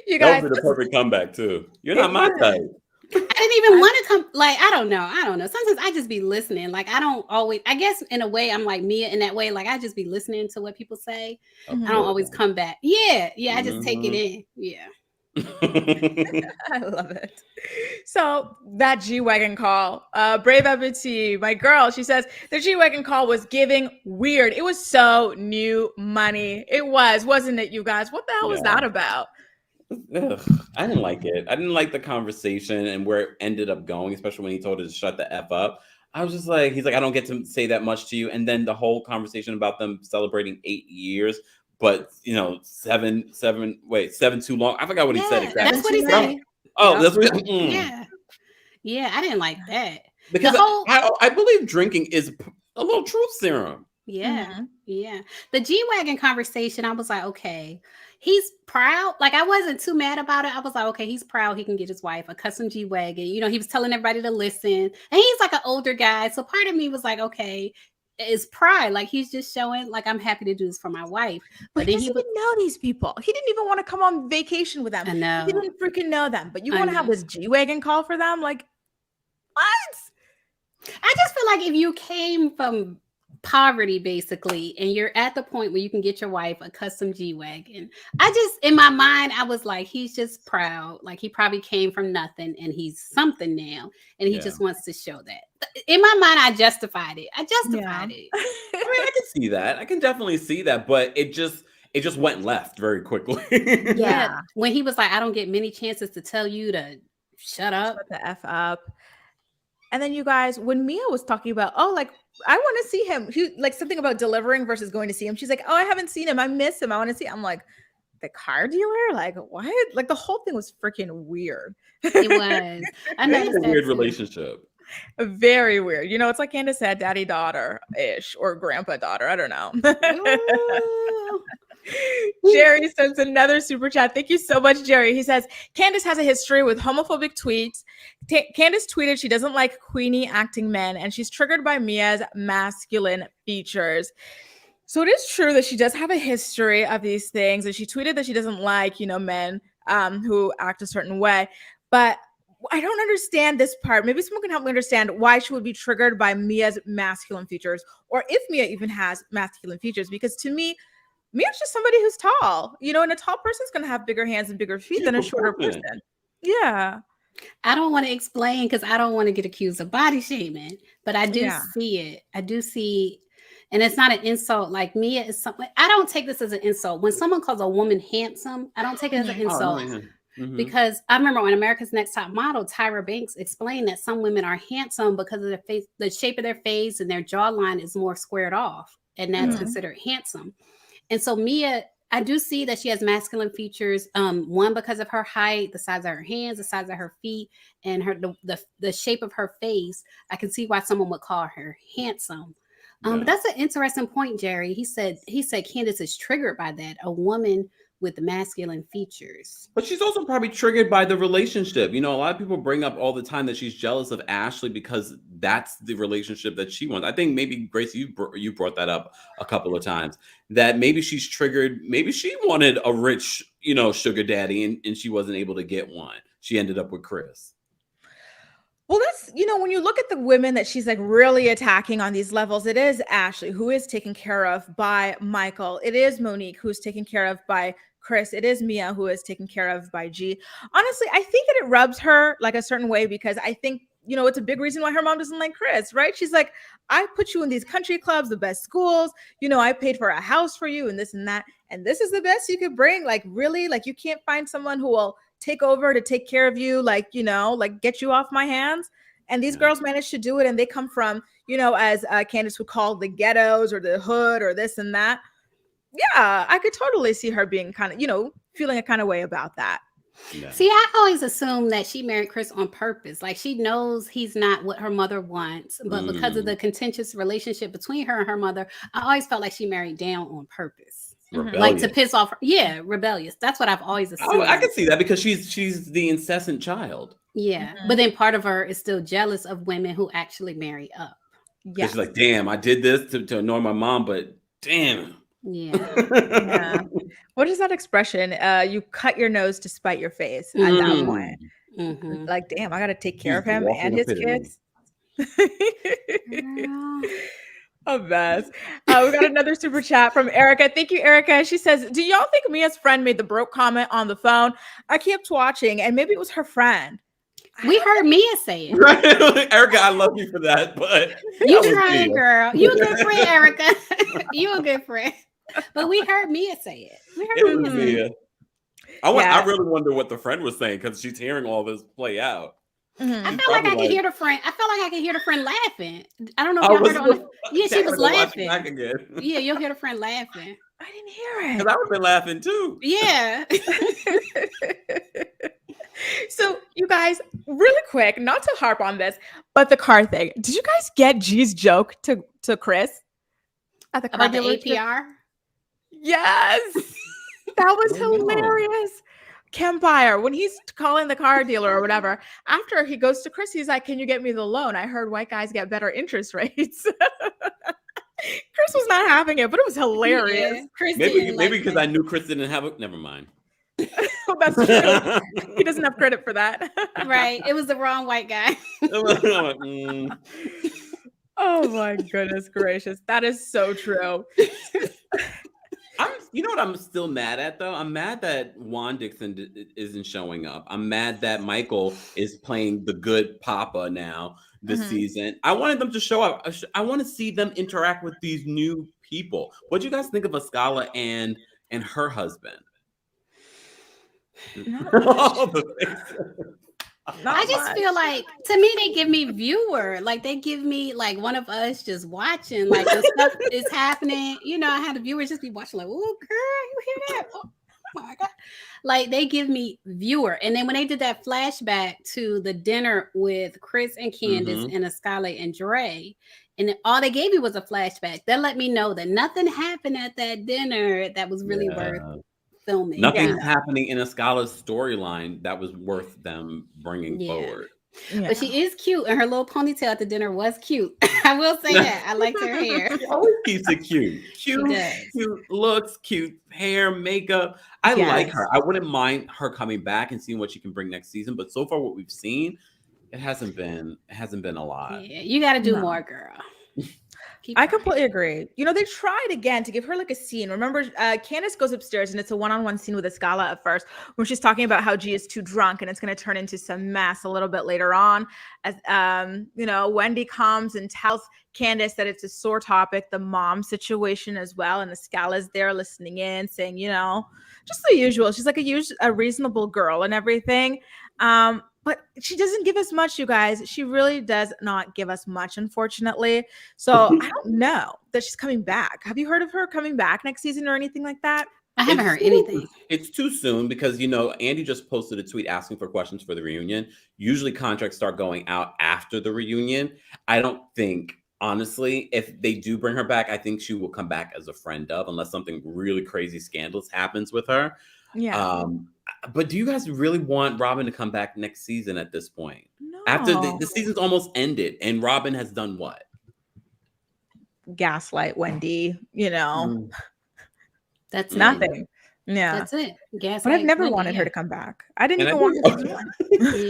You guys, that was the perfect comeback too. You're not my type. I didn't even want to come. Like, I don't know. Sometimes I just be listening. Like, I don't always, I guess in a way I'm like Mia in that way. Like, I just be listening to what people say. I don't always come back. Yeah. I just take it in. Yeah. I love it. So that G-Wagon call, Brave Ebony, my girl, she says the G-Wagon call was giving weird. It was so new money. It wasn't it, you guys? What the hell was that about? Ugh, I didn't like it. I didn't like the conversation and where it ended up going, especially when he told her to shut the F up. I was just like, he's like, I don't get to say that much to you. And then the whole conversation about them celebrating 8 years, but 7 too long. I forgot what he said exactly. That's what he said. Oh, that's what Yeah, I didn't like that. Because I believe drinking is a little truth serum. Yeah. Yeah. The G-Wagon conversation, I was like, okay, he's proud. Like, I wasn't too mad about it. I was like, okay, he's proud he can get his wife a custom G-Wagon. You know, he was telling everybody to listen. And he's like an older guy. So part of me was like, okay, it's pride. Like, he's just showing, like, I'm happy to do this for my wife. But he doesn't even know these people. He didn't even want to come on vacation with them. I know. He didn't freaking know them. But you want to have this G-Wagon call for them? Like, what? I just feel like if you came from poverty basically and you're at the point where you can get your wife a custom G-Wagon, I just, in my mind, I was like, he's just proud. Like, he probably came from nothing and he's something now, and he just wants to show that. In my mind, I justified it. it. I mean, I can see that. I can definitely see that, but it just went left very quickly. Yeah, when he was like, I don't get many chances to tell you to shut up. Shut the F up. And then you guys, when Mia was talking about, oh, like, I want to see him. He, like, something about delivering versus going to see him. She's like, oh, I haven't seen him. I miss him. I want to see him. I'm like, the car dealer? Like, what? Like, the whole thing was freaking weird. It was. I know it's a weird relationship. Very weird. You know, it's like Candice said, daddy-daughter-ish or grandpa-daughter. I don't know. Jerry sends another super chat. Thank you so much, Jerry. He says, Candice has a history with homophobic tweets. Candice tweeted she doesn't like Queenie acting men, and she's triggered by Mia's masculine features. So it is true that she does have a history of these things, and she tweeted that she doesn't like, you know, men who act a certain way. But I don't understand this part. Maybe someone can help me understand why she would be triggered by Mia's masculine features, or if Mia even has masculine features, because to me, Mia's just somebody who's tall, you know, and a tall person's going to have bigger hands and bigger feet than a shorter person. Yeah. I don't want to explain because I don't want to get accused of body shaming, but I do see it. I do see, and it's not an insult. Like, Mia is something, I don't take this as an insult. When someone calls a woman handsome, I don't take it as an insult. Because I remember on America's Next Top Model, Tyra Banks explained that some women are handsome because of their face, the shape of their face and their jawline is more squared off, and that's considered handsome. And so Mia, I do see that she has masculine features. One, because of her height, the size of her hands, the size of her feet, and the shape of her face. I can see why someone would call her handsome. But that's an interesting point, Jerry. He said Candice is triggered by that, a woman with masculine features. But she's also probably triggered by the relationship. You know, a lot of people bring up all the time that she's jealous of Ashley because that's the relationship that she wants. I think maybe, Grace, you brought that up a couple of times, that maybe she's triggered. Maybe she wanted a rich, you know, sugar daddy and she wasn't able to get one. She ended up with Chris. Well, that's, you know, when you look at the women that she's like really attacking on these levels, it is Ashley, who is taken care of by Michael. It is Monique, who's taken care of by Chris. It is Mia, who is taken care of by G. Honestly, I think that it rubs her like a certain way because I think, you know, it's a big reason why her mom doesn't like Chris, right? She's like, I put you in these country clubs, the best schools, you know, I paid for a house for you and this and that. And this is the best you could bring. Like, really? Like, you can't find someone who will take over to take care of you, like, you know, like get you off my hands. And these girls managed to do it. And they come from, you know, as Candice would call the ghettos or the hood or this and that. Yeah, I could totally see her being kind of, you know, feeling a kind of way about that. Yeah. See, I always assume that she married Chris on purpose. Like, she knows he's not what her mother wants, but because of the contentious relationship between her and her mother, I always felt like she married down on purpose. Rebellious. Like, to piss off her. Yeah, rebellious. That's what I've always assumed. I can see that because she's the incessant child. Yeah, but then part of her is still jealous of women who actually marry up. Yeah, she's like, damn, I did this to annoy my mom, but damn. Yeah. What is that expression? You cut your nose to spite your face at that point. Like, damn, I got to take care of him and his kids. A mess. We got another super chat from Erica. Thank you, Erica. She says, do y'all think Mia's friend made the broke comment on the phone? I kept watching and maybe it was her friend. We heard Mia say it. Right? Erica, I love you for that, but you trying, girl. You a good friend, Erica. You a good friend. But we heard Mia say it. We heard Mia. I really wonder what the friend was saying because she's hearing all this play out. I feel like I can hear the friend. I feel like I can hear the friend laughing. I don't know if y'all heard her on the, yeah, she was laughing. Yeah, you'll hear the friend laughing. I didn't hear it. Because I would have been laughing too. Yeah. So, you guys, really quick, not to harp on this, but the car thing. Did you guys get G's joke to Chris? at the car About the dealership. APR? Yes, that was Oh, no. hilarious. Kempire, when he's calling the car dealer or whatever, after he goes to Chris, he's like, "Can you get me the loan? I heard white guys get better interest rates." Chris was not having it, but it was hilarious. Yeah, Chris Maybe didn't like because that. I knew Chris didn't have a. Never mind. That's true. He doesn't have credit for that. Right. It was the wrong white guy. Oh my goodness gracious. That is so true. You know what I'm still mad at though? I'm mad that Juan Dixon isn't showing up. I'm mad that Michael is playing the good papa now this season. I wanted them to show up. I want to see them interact with these new people. What do you guys think of Ascala and her husband? I just feel like, to me, they give me viewer. Like, they give me, like, one of us just watching. Like, when stuff is happening, you know, I had the viewers just be watching, like, oh, girl, you hear that? Oh my God. Like, they give me viewer. And then when they did that flashback to the dinner with Chris and Candice and Ascala and Dre, and all they gave me was a flashback. That let me know that nothing happened at that dinner that was really worth filming. Nothing's happening in Ascala's storyline that was worth them bringing forward. Yeah. But she is cute, and her little ponytail at the dinner was cute. I will say that. I liked her hair. She always keeps it cute. Cute looks, cute hair, makeup. I like her. I wouldn't mind her coming back and seeing what she can bring next season. But so far, what we've seen, it hasn't been a lot. Yeah, you got to do more, girl. I completely agree. You know, they tried again to give her like a scene. Remember, Candice goes upstairs and it's a one-on-one scene with Ascala at first, where she's talking about how G is too drunk and it's going to turn into some mess a little bit later on. As you know, Wendy comes and tells Candice that it's a sore topic, the mom situation as well, and Ascala's there listening in, saying, you know, just the usual. She's like a reasonable girl and everything. But she doesn't give us much, you guys. She really does not give us much, unfortunately. So I don't know that she's coming back. Have you heard of her coming back next season or anything like that? I haven't heard anything. It's too soon because, you know, Andy just posted a tweet asking for questions for the reunion. Usually contracts start going out after the reunion. I don't think, honestly, if they do bring her back, I think she will come back as a friend of, unless something really crazy scandalous happens with her. Yeah. But do you guys really want Robin to come back next season at this point? No. After the season's almost ended and Robin has done what? Gaslight Wendy, you know. That's nothing. Yeah. That's it. But I've never wanted her to come back. I didn't even want her to.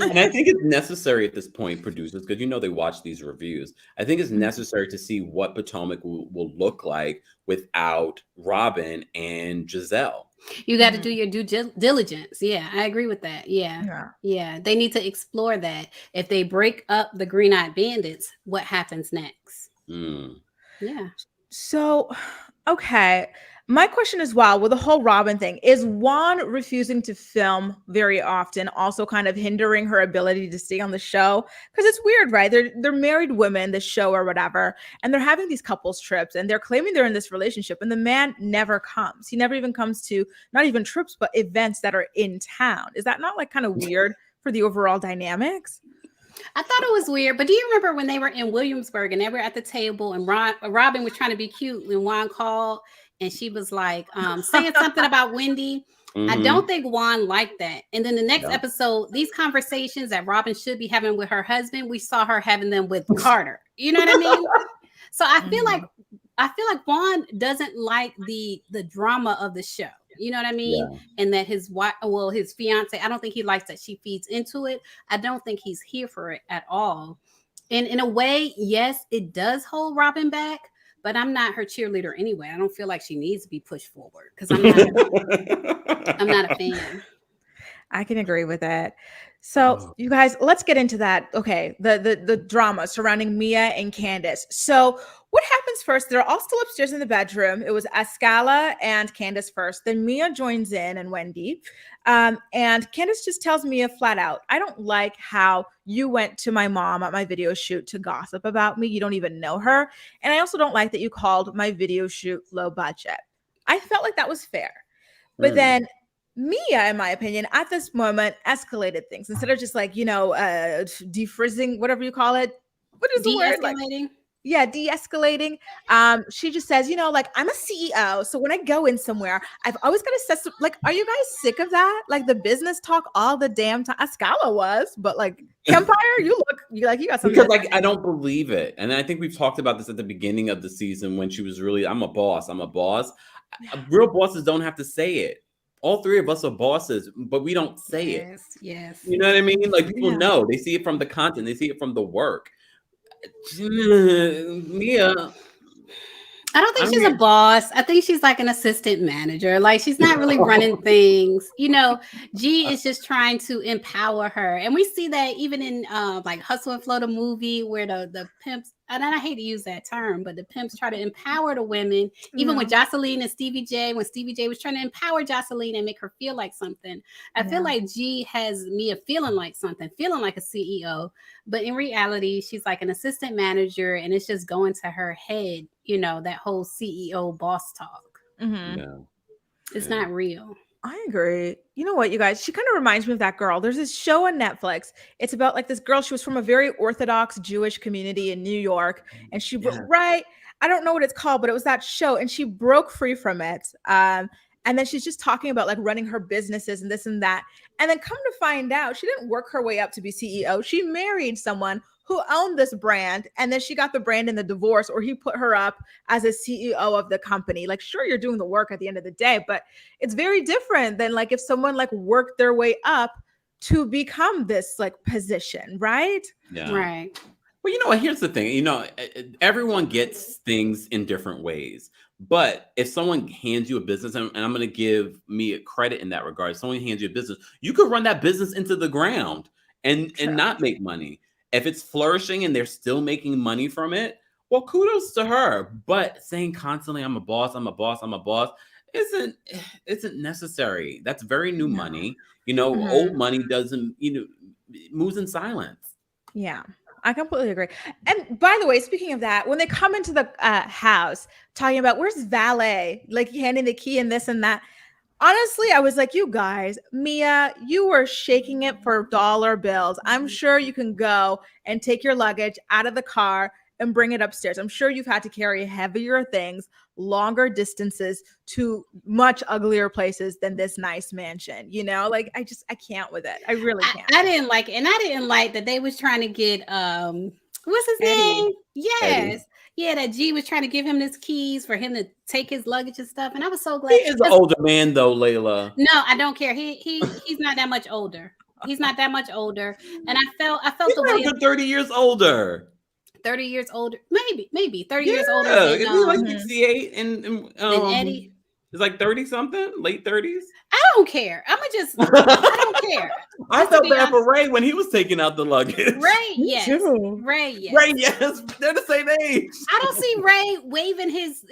And I think it's necessary at this point, producers, because you know they watch these reviews. I think it's necessary to see what Potomac will look like without Robin and Giselle. You got to do your due diligence. Yeah, I agree with that. Yeah. They need to explore that. If they break up the Green-Eyed Bandits, what happens next? Yeah. So, okay. My question as well with the whole Robin thing, is Juan refusing to film very often also kind of hindering her ability to stay on the show? Because it's weird, right? They're married women, the show or whatever, and they're having these couples trips and they're claiming they're in this relationship and the man never comes. He never even comes to not even trips, but events that are in town. Is that not like kind of weird for the overall dynamics? I thought it was weird, but do you remember when they were in Williamsburg and they were at the table and Robin was trying to be cute when Juan called? And she was like saying something about Wendy. I don't think Juan liked that. And then the next episode, these conversations that Robin should be having with her husband, we saw her having them with Carter. You know what I mean? So I feel like Juan doesn't like the drama of the show. You know what I mean? Yeah. And that his fiance, I don't think he likes that she feeds into it. I don't think he's here for it at all. And in a way, yes, it does hold Robin back. But I'm not her cheerleader anyway. I don't feel like she needs to be pushed forward because I'm not a fan. I can agree with that. So you guys, let's get into that. Okay, the drama surrounding Mia and Candice. So what happens first? They're all still upstairs in the bedroom. It was Ascala and Candice first. Then Mia joins in and Wendy. And Candice just tells Mia flat out, I don't like how you went to my mom at my video shoot to gossip about me. You don't even know her. And I also don't like that you called my video shoot low budget. I felt like that was fair. But then Mia, in my opinion, at this moment, escalated things instead of just like, defrizzing, whatever you call it. What is the word? De-escalating? de-escalating. She just says, like, I'm a CEO, so when I go in somewhere, I've always got to set some, like, are you guys sick of that? Like the business talk all the damn time. Ascala was, but like Kempire, you got something. Because like I don't believe it. And I think we've talked about this at the beginning of the season when she was really, I'm a boss. Real bosses don't have to say it. All three of us are bosses, but we don't say it. Yes. You know what I mean? Like people know. They see it from the content. They see it from the work. Mia, I don't think she's a boss. I think she's like an assistant manager. Like she's not really running things. G is just trying to empower her. And we see that even in like Hustle and Flow, the movie where the pimps, and I hate to use that term, but the pimps try to empower the women. Even with Jocelyn and Stevie J, when Stevie J was trying to empower Jocelyn and make her feel like something. I feel like G has Mia feeling like something, feeling like a CEO. But in reality, she's like an assistant manager and it's just going to her head, that whole CEO boss talk. It's not real. I agree. You know what, you guys? She kind of reminds me of that girl. There's this show on Netflix. It's about like this girl. She was from a very Orthodox Jewish community in New York. And she, I don't know what it's called, but it was that show. And she broke free from it. And then she's just talking about like running her businesses and this and that. And then come to find out, she didn't work her way up to be CEO. She married someone who owned this brand. And then she got the brand in the divorce, or he put her up as a CEO of the company. Like, sure, you're doing the work at the end of the day, but it's very different than like if someone like worked their way up to become this like position, right? Yeah. Right. Well, you know what? Here's the thing. Everyone gets things in different ways. But if someone hands you a business, and I'm going to give Mia credit in that regard, if someone hands you a business, you could run that business into the ground and not make money. If it's flourishing and they're still making money from it, well, kudos to her. But saying constantly, I'm a boss, isn't necessary. That's very new money. Old money doesn't, moves in silence. Yeah. I completely agree. And by the way, speaking of that, when they come into the house talking about where's valet, like handing the key and this and that, honestly, I was like, you guys, Mia, you were shaking it for dollar bills. I'm sure you can go and take your luggage out of the car and bring it upstairs. I'm sure you've had to carry heavier things, longer distances to much uglier places than this nice mansion. Like I can't with it. I really can't. I didn't like it. And I didn't like that they was trying to get what's his name? Yes. Eddie. Yeah, that G was trying to give him his keys for him to take his luggage and stuff. And I was so glad. He is an older man though, Lailah. No, I don't care. He's not that much older. He's not that much older. And I felt he's the way 30 years older. 30 years older, maybe 30 years older. Isn't he like 68 and Eddie? He's like 30 something, late 30s. I don't care. I don't care. I felt bad for Ray when he was taking out the luggage. Ray, yes. Ray, yes. They're the same age. I don't see Ray waving his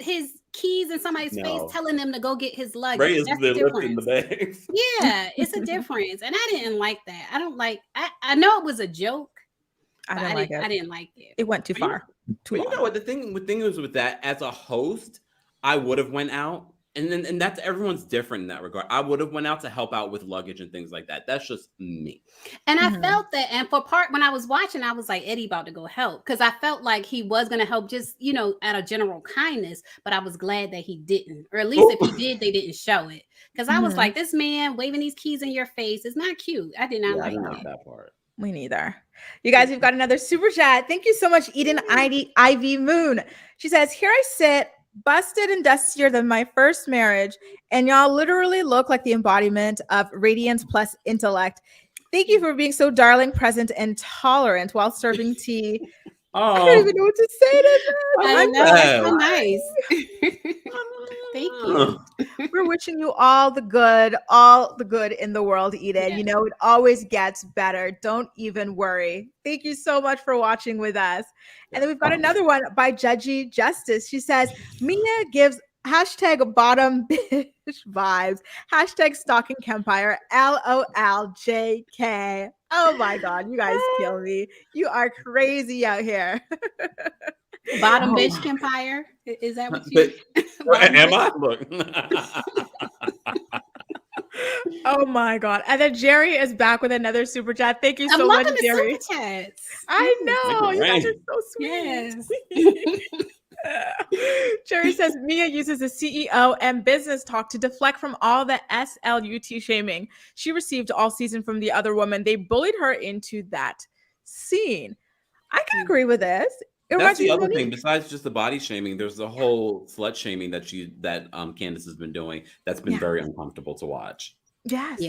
keys in somebody's face, telling them to go get his luggage. Ray is lifting the bags. Yeah, it's a difference, and I didn't like that. I don't like. I know it was a joke. I didn't like it. It went too far. You know what the thing was with that? As a host, I would have went out, and that's everyone's different in that regard. I would have went out to help out with luggage and things like that. That's just me. And I felt that, and when I was watching, I was like, Eddie about to go help, because I felt like he was going to help, just out of general kindness. But I was glad that he didn't, or at least if he did, they didn't show it. Because I was like, this man waving these keys in your face is not cute. I did not like that part. Me neither. You guys, we've got another super chat. Thank you so much, Eden Ivy Moon. She says, here I sit, busted and dustier than my first marriage, and y'all literally look like the embodiment of radiance plus intellect. Thank you for being so darling, present, and tolerant while serving tea. I don't even know what to say to that. I know, it's so nice. Thank you. We're wishing you all the good in the world, Eden. Yeah. It always gets better. Don't even worry. Thank you so much for watching with us. And then we've got another one by Judgy Justice. She says, Mia gives #bottom bitch vibes, #stalking Kempire, LOLJK. Oh my God, you guys kill me. You are crazy out here. Bottom bitch Kempire. Is that what you am I? Look. Oh my God. And then Jerry is back with another super chat. Thank you I'm so much, loving the Jerry. super chats. I Make know. it You guys are rain. so Yes. sweet. Jerry says Mia uses the CEO and business talk to deflect from all the SLUT shaming she received all season from the other woman. They bullied her into that scene. I can agree with this. It That's reminds me the of other thing. Monique. Besides just the body shaming, there's the whole slut shaming that Candice has been doing. That's been Yeah. very uncomfortable to watch. Yes.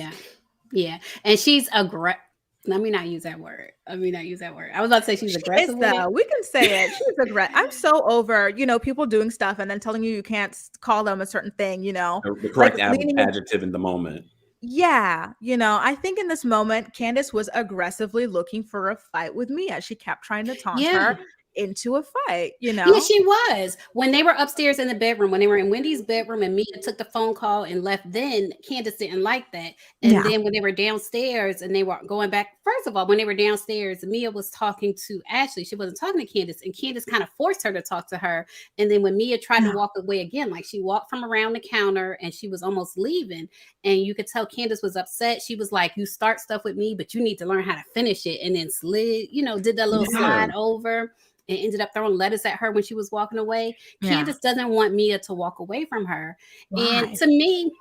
Yeah. And she's aggressive. Let me not use that word. I was about to say she's She aggressive is with it. though. We can say it. She's aggressive. I'm so over, people doing stuff and then telling you can't call them a certain thing, The like correct leaning in. adjective in the moment. Yeah, I think in this moment, Candice was aggressively looking for a fight with Mia. She kept trying to taunt her into a fight, Yeah, she was. When they were upstairs in the bedroom, when they were in Wendy's bedroom and Mia took the phone call and left, then Candice didn't like that. And then when they were downstairs and they were going back, first of all, when they were downstairs, Mia was talking to Ashley. She wasn't talking to Candice, and Candice kind of forced her to talk to her. And then when Mia tried to walk away again, like she walked from around the counter and she was almost leaving, and you could tell Candice was upset. She was like, you start stuff with me, but you need to learn how to finish it. And then slid, did that little slide over and ended up throwing lettuce at her when she was walking away. Candice doesn't want Mia to walk away from her. Why? And to me,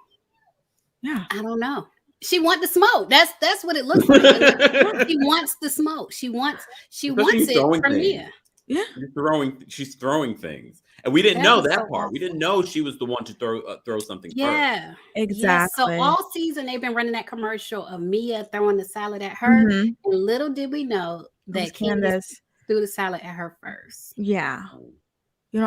I don't know. She wants the smoke. That's what it looks like. She wants the smoke. She wants it from Mia. Yeah. She's throwing things. And we didn't know that part. We didn't know she was the one to throw something first. Exactly. Yeah. So all season they've been running that commercial of Mia throwing the salad at her. And little did we know that Candice threw the salad at her first. Yeah.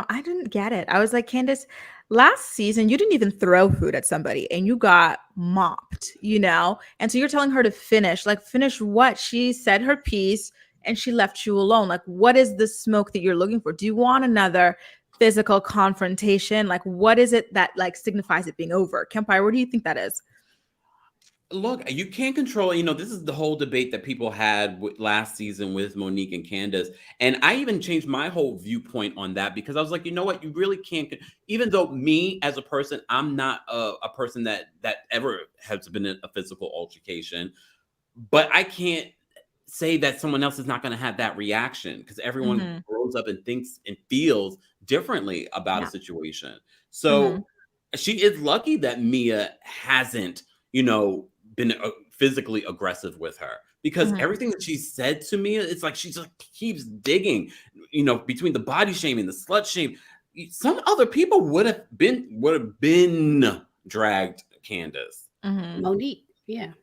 I didn't get it. I was like, Candice, last season, you didn't even throw food at somebody and you got mopped, And so you're telling her to finish. Like, finish what? She said her piece and she left you alone. Like, what is the smoke that you're looking for? Do you want another physical confrontation? Like, what is it that signifies it being over? Kempire, what do you think that is? Look, you can't control, this is the whole debate that people had last season with Monique and Candice. And I even changed my whole viewpoint on that because I was like, you know what? You really can't, even though me as a person, I'm not a person that ever has been in a physical altercation, but I can't say that someone else is not going to have that reaction because everyone grows up and thinks and feels differently about a situation. So she is lucky that Mia hasn't, been physically aggressive with her because everything that she said to me, it's like she just keeps digging, between the body shaming, the slut shame. Some other people would have been dragged Candice. Monique, yeah.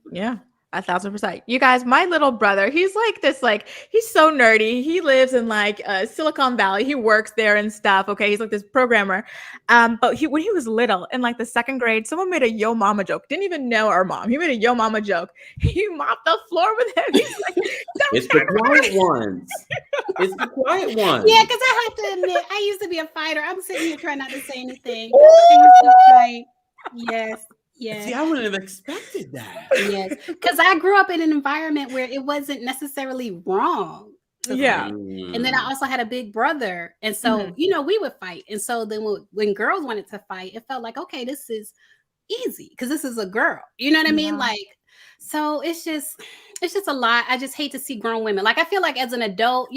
1,000%. You guys, my little brother, he's he's so nerdy. He lives in Silicon Valley. He works there and stuff. Okay. He's like this programmer. But when he was little in the second grade, someone made a yo mama joke. Didn't even know our mom. He made a yo mama joke. He mopped the floor with him. He's like, it's the quiet ones. It's the quiet ones. Yeah, because I have to admit, I used to be a fighter. I'm sitting here trying not to say anything. I used to fight. Yes. Yeah. See, I wouldn't have expected that. Yes, because I grew up in an environment where it wasn't necessarily wrong. Yeah. And then I also had a big brother. And so, we would fight. And so then when girls wanted to fight, it felt like, okay, this is easy because this is a girl. You know what I mean? So it's just a lot. I just hate to see grown women. I feel like as an adult,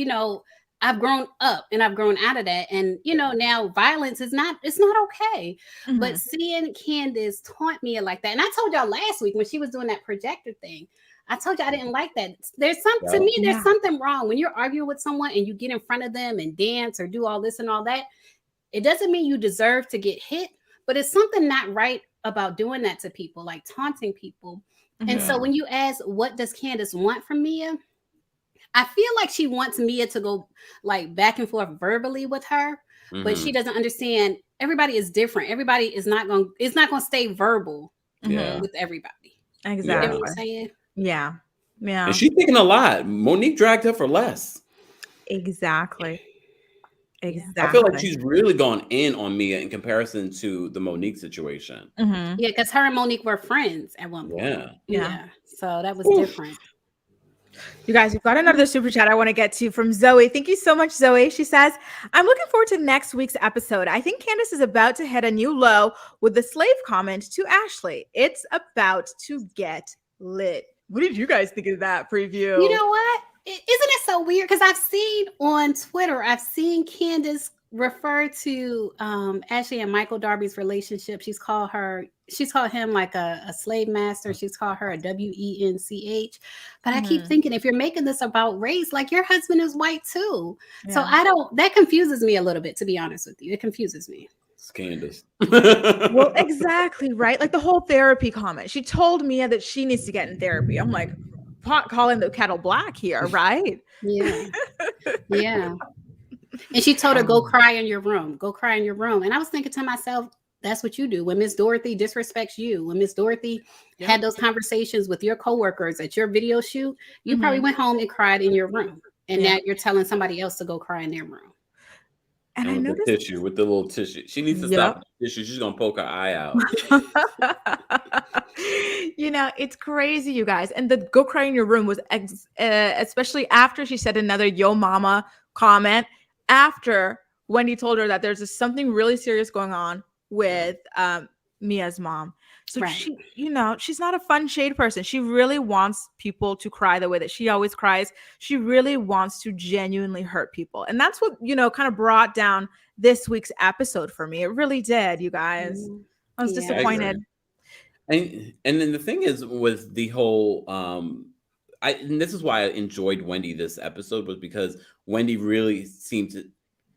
I've grown up and I've grown out of that. And, now violence it's not okay. But seeing Candice taunt me like that. And I told y'all last week when she was doing that projector thing, I told you I didn't like that. There's something wrong when you're arguing with someone and you get in front of them and dance or do all this and all that. It doesn't mean you deserve to get hit, but it's something not right about doing that to people, like taunting people. And so when you ask, what does Candice want from Mia? I feel like she wants Mia to go back and forth verbally with her, but she doesn't understand everybody is different. Everybody is not going to stay verbal with everybody. Exactly. You know what I'm saying? Yeah. And she's thinking a lot. Monique dragged her for less. Exactly. I feel like she's really gone in on Mia in comparison to the Monique situation. Yeah, because her and Monique were friends at one point. Yeah. So that was different. You guys, we've got another super chat I want to get to from Zoe. Thank you so much, Zoe. She says, I'm looking forward to next week's episode. I think Candice is about to hit a new low with the slave comment to Ashley. It's about to get lit. What did you guys think of that preview? You know what? Isn't it so weird? Because I've seen on Twitter, I've seen Candice refer to Ashley and Michael Darby's relationship. She's called him like a slave master. She's called her a WENCH. But I keep thinking, if you're making this about race, like your husband is white too. Yeah. So that confuses me a little bit, to be honest with you. It confuses me. It's Candice. Well, exactly, right? Like the whole therapy comment. She told Mia that she needs to get in therapy. I'm like, calling the kettle black here, right? Yeah. Yeah. And she told her, go cry in your room. Go cry in your room. And I was thinking to myself, that's what you do. When Miss Dorothy disrespects you, when Miss Dorothy had those conversations with your coworkers at your video shoot, you probably went home and cried in your room. And now you're telling somebody else to go cry in their room. And I noticed with the little tissue. She needs to stop the tissue. She's going to poke her eye out. You know, it's crazy, you guys. And the go cry in your room was especially after she said another yo mama comment, after Wendy told her that there's something really serious going on with Mia's mom. So she, you know, she's not a fun shade person. She really wants people to cry the way that she always cries. She really wants to genuinely hurt people. And that's what, you know, kind of brought down this week's episode for me. It really did, you guys. I was disappointed. And then the thing is with the whole and this is why I enjoyed Wendy this episode, was because Wendy really seemed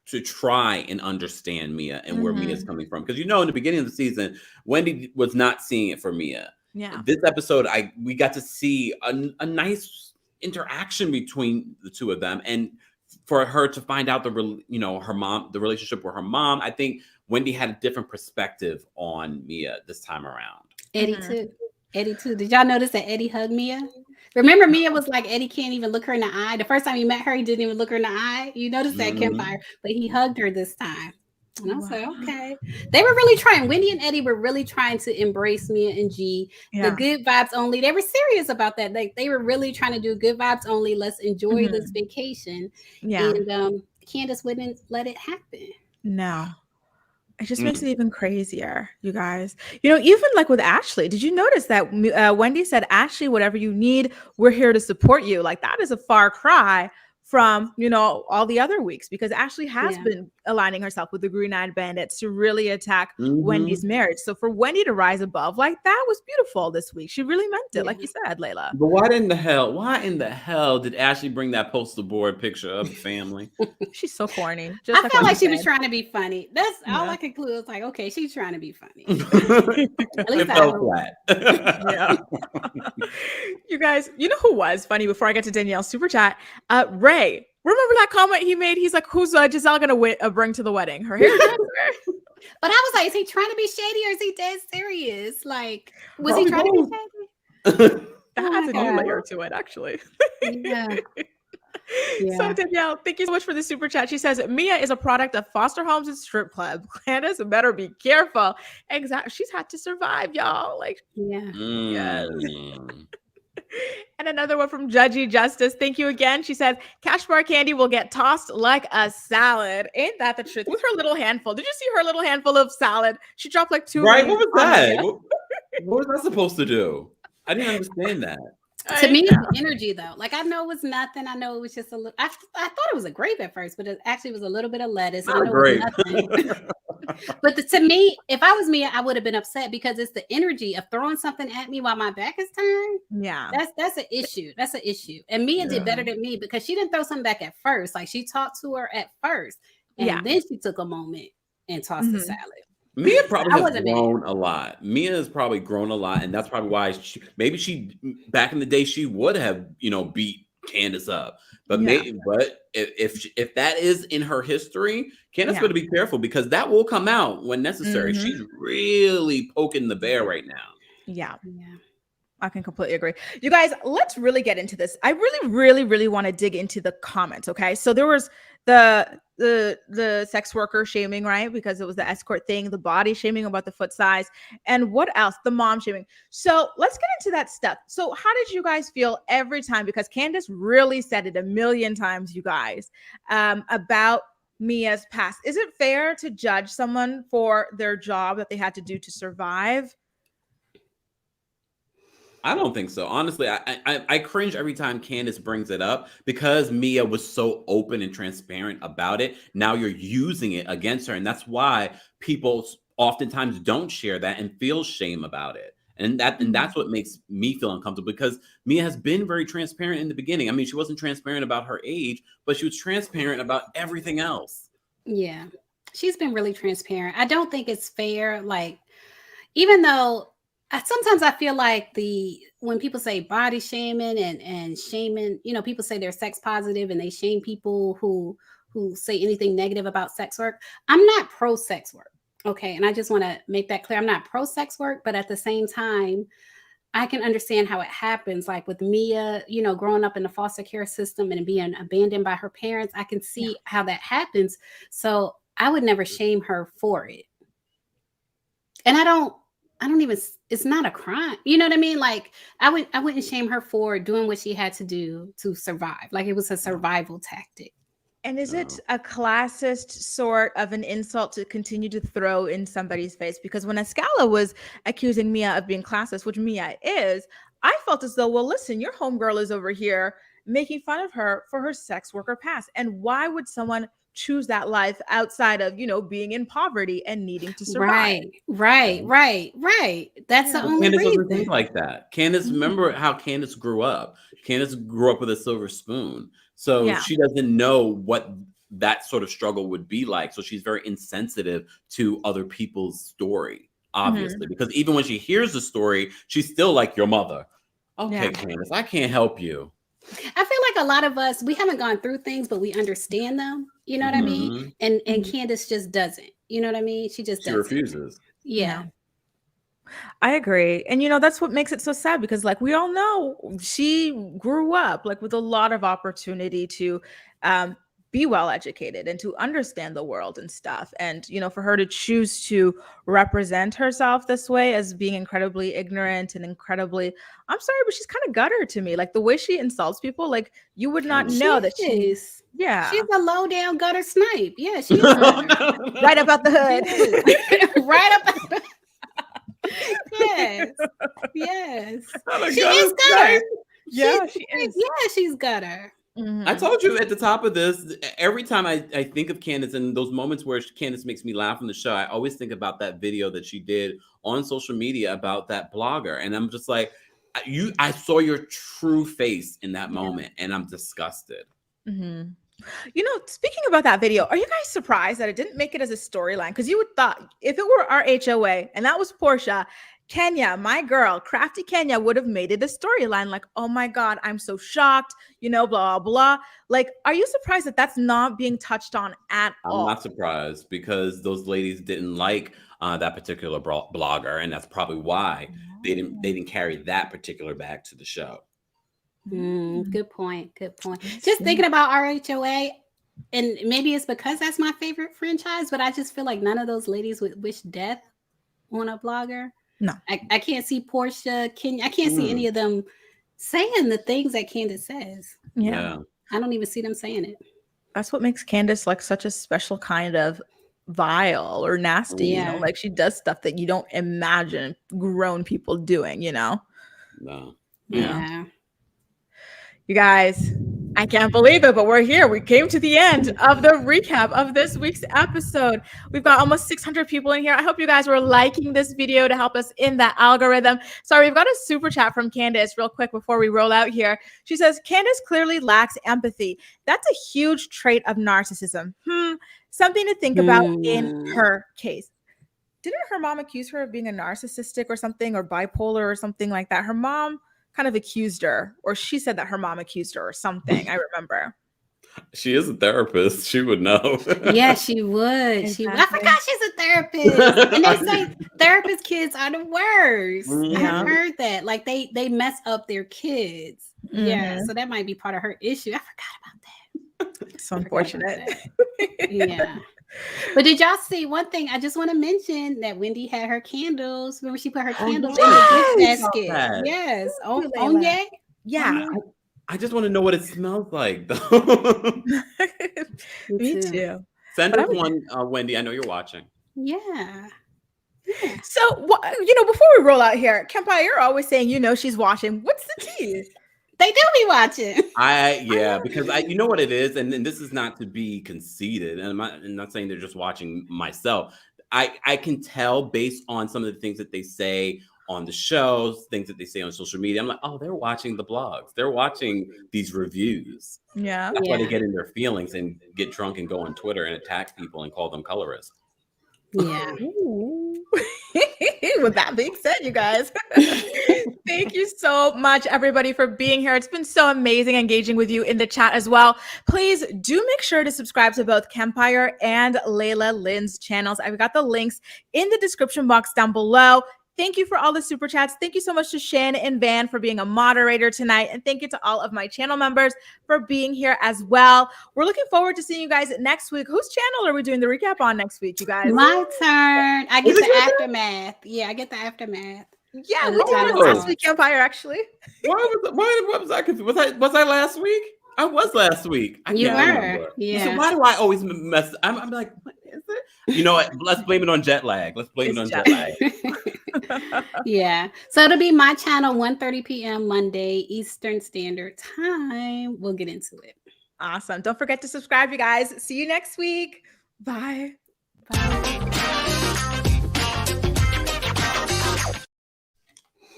to try and understand Mia and where Mia's coming from. Because, you know, in the beginning of the season, Wendy was not seeing it for Mia. Yeah. This episode, we got to see a nice interaction between the two of them, and for her to find out her mom, the relationship with her mom. I think Wendy had a different perspective on Mia this time around. Eddie too. Did y'all notice that Eddie hugged Mia? Remember, Mia was like, Eddie can't even look her in the eye. The first time he met her, he didn't even look her in the eye. You noticed that, Kempire, but he hugged her this time. And I was like, okay. They were really trying. Wendy and Eddie were really trying to embrace Mia and G. The good vibes only. They were serious about that. They were really trying to do good vibes only. Let's enjoy this vacation. Yeah. And Candice wouldn't let it happen. No. It just makes it even crazier, you guys. You know, even like with Ashley, did you notice that Wendy said, Ashley, whatever you need, we're here to support you. Like that is a far cry from, you know, all the other weeks, because Ashley has been aligning herself with the Green-Eyed Bandits to really attack Wendy's marriage. So for Wendy to rise above like that was beautiful this week. She really meant it, like you said, Lailah. But why in the hell did Ashley bring that poster board picture of the family? She's so corny. I felt like she was trying to be funny. That's all I concluded. I was like, okay, she's trying to be funny. At least it fell flat. Yeah. You guys, you know who was funny before I get to Danielle's super chat? Ray. Remember that comment he made? He's like, who's Giselle going to bring to the wedding? Her hairdresser? But I was like, is he trying to be shady or is he dead serious? Like, was he trying to be shady? That has a new layer to it, actually. Yeah. So Danielle, thank you so much for the super chat. She says, Mia is a product of foster homes and strip club. Candice better be careful. Exactly. She's had to survive, y'all. Like, yes. And another one from Judgy Justice. Thank you again. She says, Cash Bar Candy will get tossed like a salad. Ain't that the truth? With her little handful. Did you see her little handful of salad? She dropped like 2. Right? What was that? What was that supposed to do? I didn't understand that. To me, it's the energy though. Like I know it was nothing. I know it was just a little. I thought it was a grape at first, but it actually was a little bit of lettuce. Not a grape. But to me, if I was Mia, I would have been upset because it's the energy of throwing something at me while my back is turned. Yeah, that's an issue. That's an issue. And Mia did better than me because she didn't throw something back at first. Like she talked to her at first, and then she took a moment and tossed the salad. Mia probably has grown a lot. Mia has probably grown a lot, and that's probably why she back in the day she would have beat Candice up, but if that is in her history, Candice better be careful because that will come out when necessary. She's really poking the bear right now. Yeah. I can completely agree. You guys, let's really get into this. I really, really, really want to dig into the comments. Okay. So there was the sex worker shaming, right? Because it was the escort thing, the body shaming about the foot size, and what else? The mom shaming. So let's get into that stuff. So how did you guys feel every time? Because Candice really said it a million times, you guys, about Mia's past. Is it fair to judge someone for their job that they had to do to survive? I don't think so. Honestly, I cringe every time Candice brings it up because Mia was so open and transparent about it. Now you're using it against her, and that's why people oftentimes don't share that and feel shame about it. And that's what makes me feel uncomfortable because Mia has been very transparent in the beginning. I mean, she wasn't transparent about her age, but she was transparent about everything else. Yeah, she's been really transparent. I don't think it's fair. Like, even though sometimes I feel like when people say body shaming and shaming, people say they're sex positive and they shame people who say anything negative about sex work. I'm not pro sex work. Okay. And I just want to make that clear. I'm not pro sex work, but at the same time, I can understand how it happens. Like with Mia, growing up in the foster care system and being abandoned by her parents, I can see how that happens. So I would never shame her for it. And I don't even, it's not a crime. You know what I mean? Like I wouldn't shame her for doing what she had to do to survive. Like it was a survival tactic. And is it a classist sort of an insult to continue to throw in somebody's face? Because when Escala was accusing Mia of being classist, which Mia is, I felt as though, well, listen, your homegirl is over here making fun of her for her sex worker past. And why would someone choose that life outside of, being in poverty and needing to survive? Right. That's the only Candice reason. doesn't think like that. Candice, remember how Candice grew up. Candice grew up with a silver spoon. So she doesn't know what that sort of struggle would be like. So she's very insensitive to other people's story, obviously, because even when she hears the story, she's still like your mother. Okay, Candice, I can't help you. I feel like a lot of us, we haven't gone through things, but we understand them. You know what I mean? And Candice just doesn't. You know what I mean? She refuses. Yeah. I agree. And that's what makes it so sad because like we all know she grew up like with a lot of opportunity to be well educated and to understand the world and stuff. And for her to choose to represent herself this way as being incredibly ignorant and incredibly, I'm sorry, but she's kind of gutter to me. Like the way she insults people, like you would not know that she's she's a low down gutter snipe. Yeah, she's right about the hood. Right about yes. She is gutter. Yeah, she is. Yeah, she's gutter. I told you at the top of this, every time I think of Candice and those moments where Candice makes me laugh on the show, I always think about that video that she did on social media about that blogger. And I'm just like, I saw your true face in that moment and I'm disgusted. Speaking about that video, are you guys surprised that it didn't make it as a storyline? Because you would thought if it were RHOA and that was Portia, Kenya, my girl, crafty Kenya would have made it a storyline. Like, oh my God, I'm so shocked, blah, blah. Like, are you surprised that that's not being touched on at all? I'm not surprised because those ladies didn't like that particular blogger. And that's probably why they didn't carry that particular bag to the show. Good point. Just thinking about RHOA, and maybe it's because that's my favorite franchise, but I just feel like none of those ladies would wish death on a blogger. No, I can't see Portia, Kenya. I can't see any of them saying the things that Candice says. Yeah. I don't even see them saying it. That's what makes Candice like such a special kind of vile or nasty. Like she does stuff that you don't imagine grown people doing. No. Yeah. You guys, I can't believe it, but we're here. We came to the end of the recap of this week's episode. We've got almost 600 people in here. I hope you guys were liking this video to help us in that algorithm. Sorry, we've got a super chat from Candice real quick before we roll out here. She says, Candice clearly lacks empathy. That's a huge trait of narcissism. Something to think about in her case. Didn't her mom accuse her of being a narcissistic or something, or bipolar or something like that? Her mom kind of accused her, or she said that her mom accused her or something. I remember. She is a therapist. She would know. Yeah, she would. She would. I Exactly. forgot she's a therapist. And they say therapist kids are the worst. Yeah. I've heard that. Like they mess up their kids. Yeah. Mhm. So that might be part of her issue. I forgot about that. It's unfortunate. Yeah. But did y'all see one thing? I just want to mention that Wendy had her candles. Remember, she put her candles in the yes! gift basket. that. Yes. Thank you, On Lailah. yay? Yeah. I just want to know what it smells like, though. Me too. Send But us I'm- one, Wendy. I know you're watching. Yeah. So, before we roll out here, Kempire, you're always saying, she's watching. What's the tea? They do be watching. Because you know what it is, and this is not to be conceited, and I'm not saying they're just watching myself. I can tell based on some of the things that they say on the shows, things that they say on social media. I'm like, oh, they're watching the blogs. They're watching these reviews. Yeah. That's why they get in their feelings and get drunk and go on Twitter and attack people and call them colorists. Yeah. With that being said, you guys, thank you so much, everybody, for being here. It's been so amazing engaging with you in the chat as well. Please do make sure to subscribe to both Kempire and Lailah Lynn's channels. I've got the links in the description box down below. Thank you for all the super chats. Thank you so much to Shan and Van for being a moderator tonight. And thank you to all of my channel members for being here as well. We're looking forward to seeing you guys next week. Whose channel are we doing the recap on next week, you guys? My turn. I get the aftermath. Yeah, I get the aftermath. Yeah, And we the did it final last thoughts. week, Kempire, actually. Why was I confused? Was I last week? I was last week. I You can't were. remember. Yeah. So why do I always mess? I'm like, what is it? You know what? Let's blame it on jet lag. Let's blame it on It's jet jet lag. Yeah. So it'll be my channel, 1:30 p.m. Monday, Eastern Standard Time. We'll get into it. Awesome. Don't forget to subscribe, you guys. See you next week. Bye. Bye.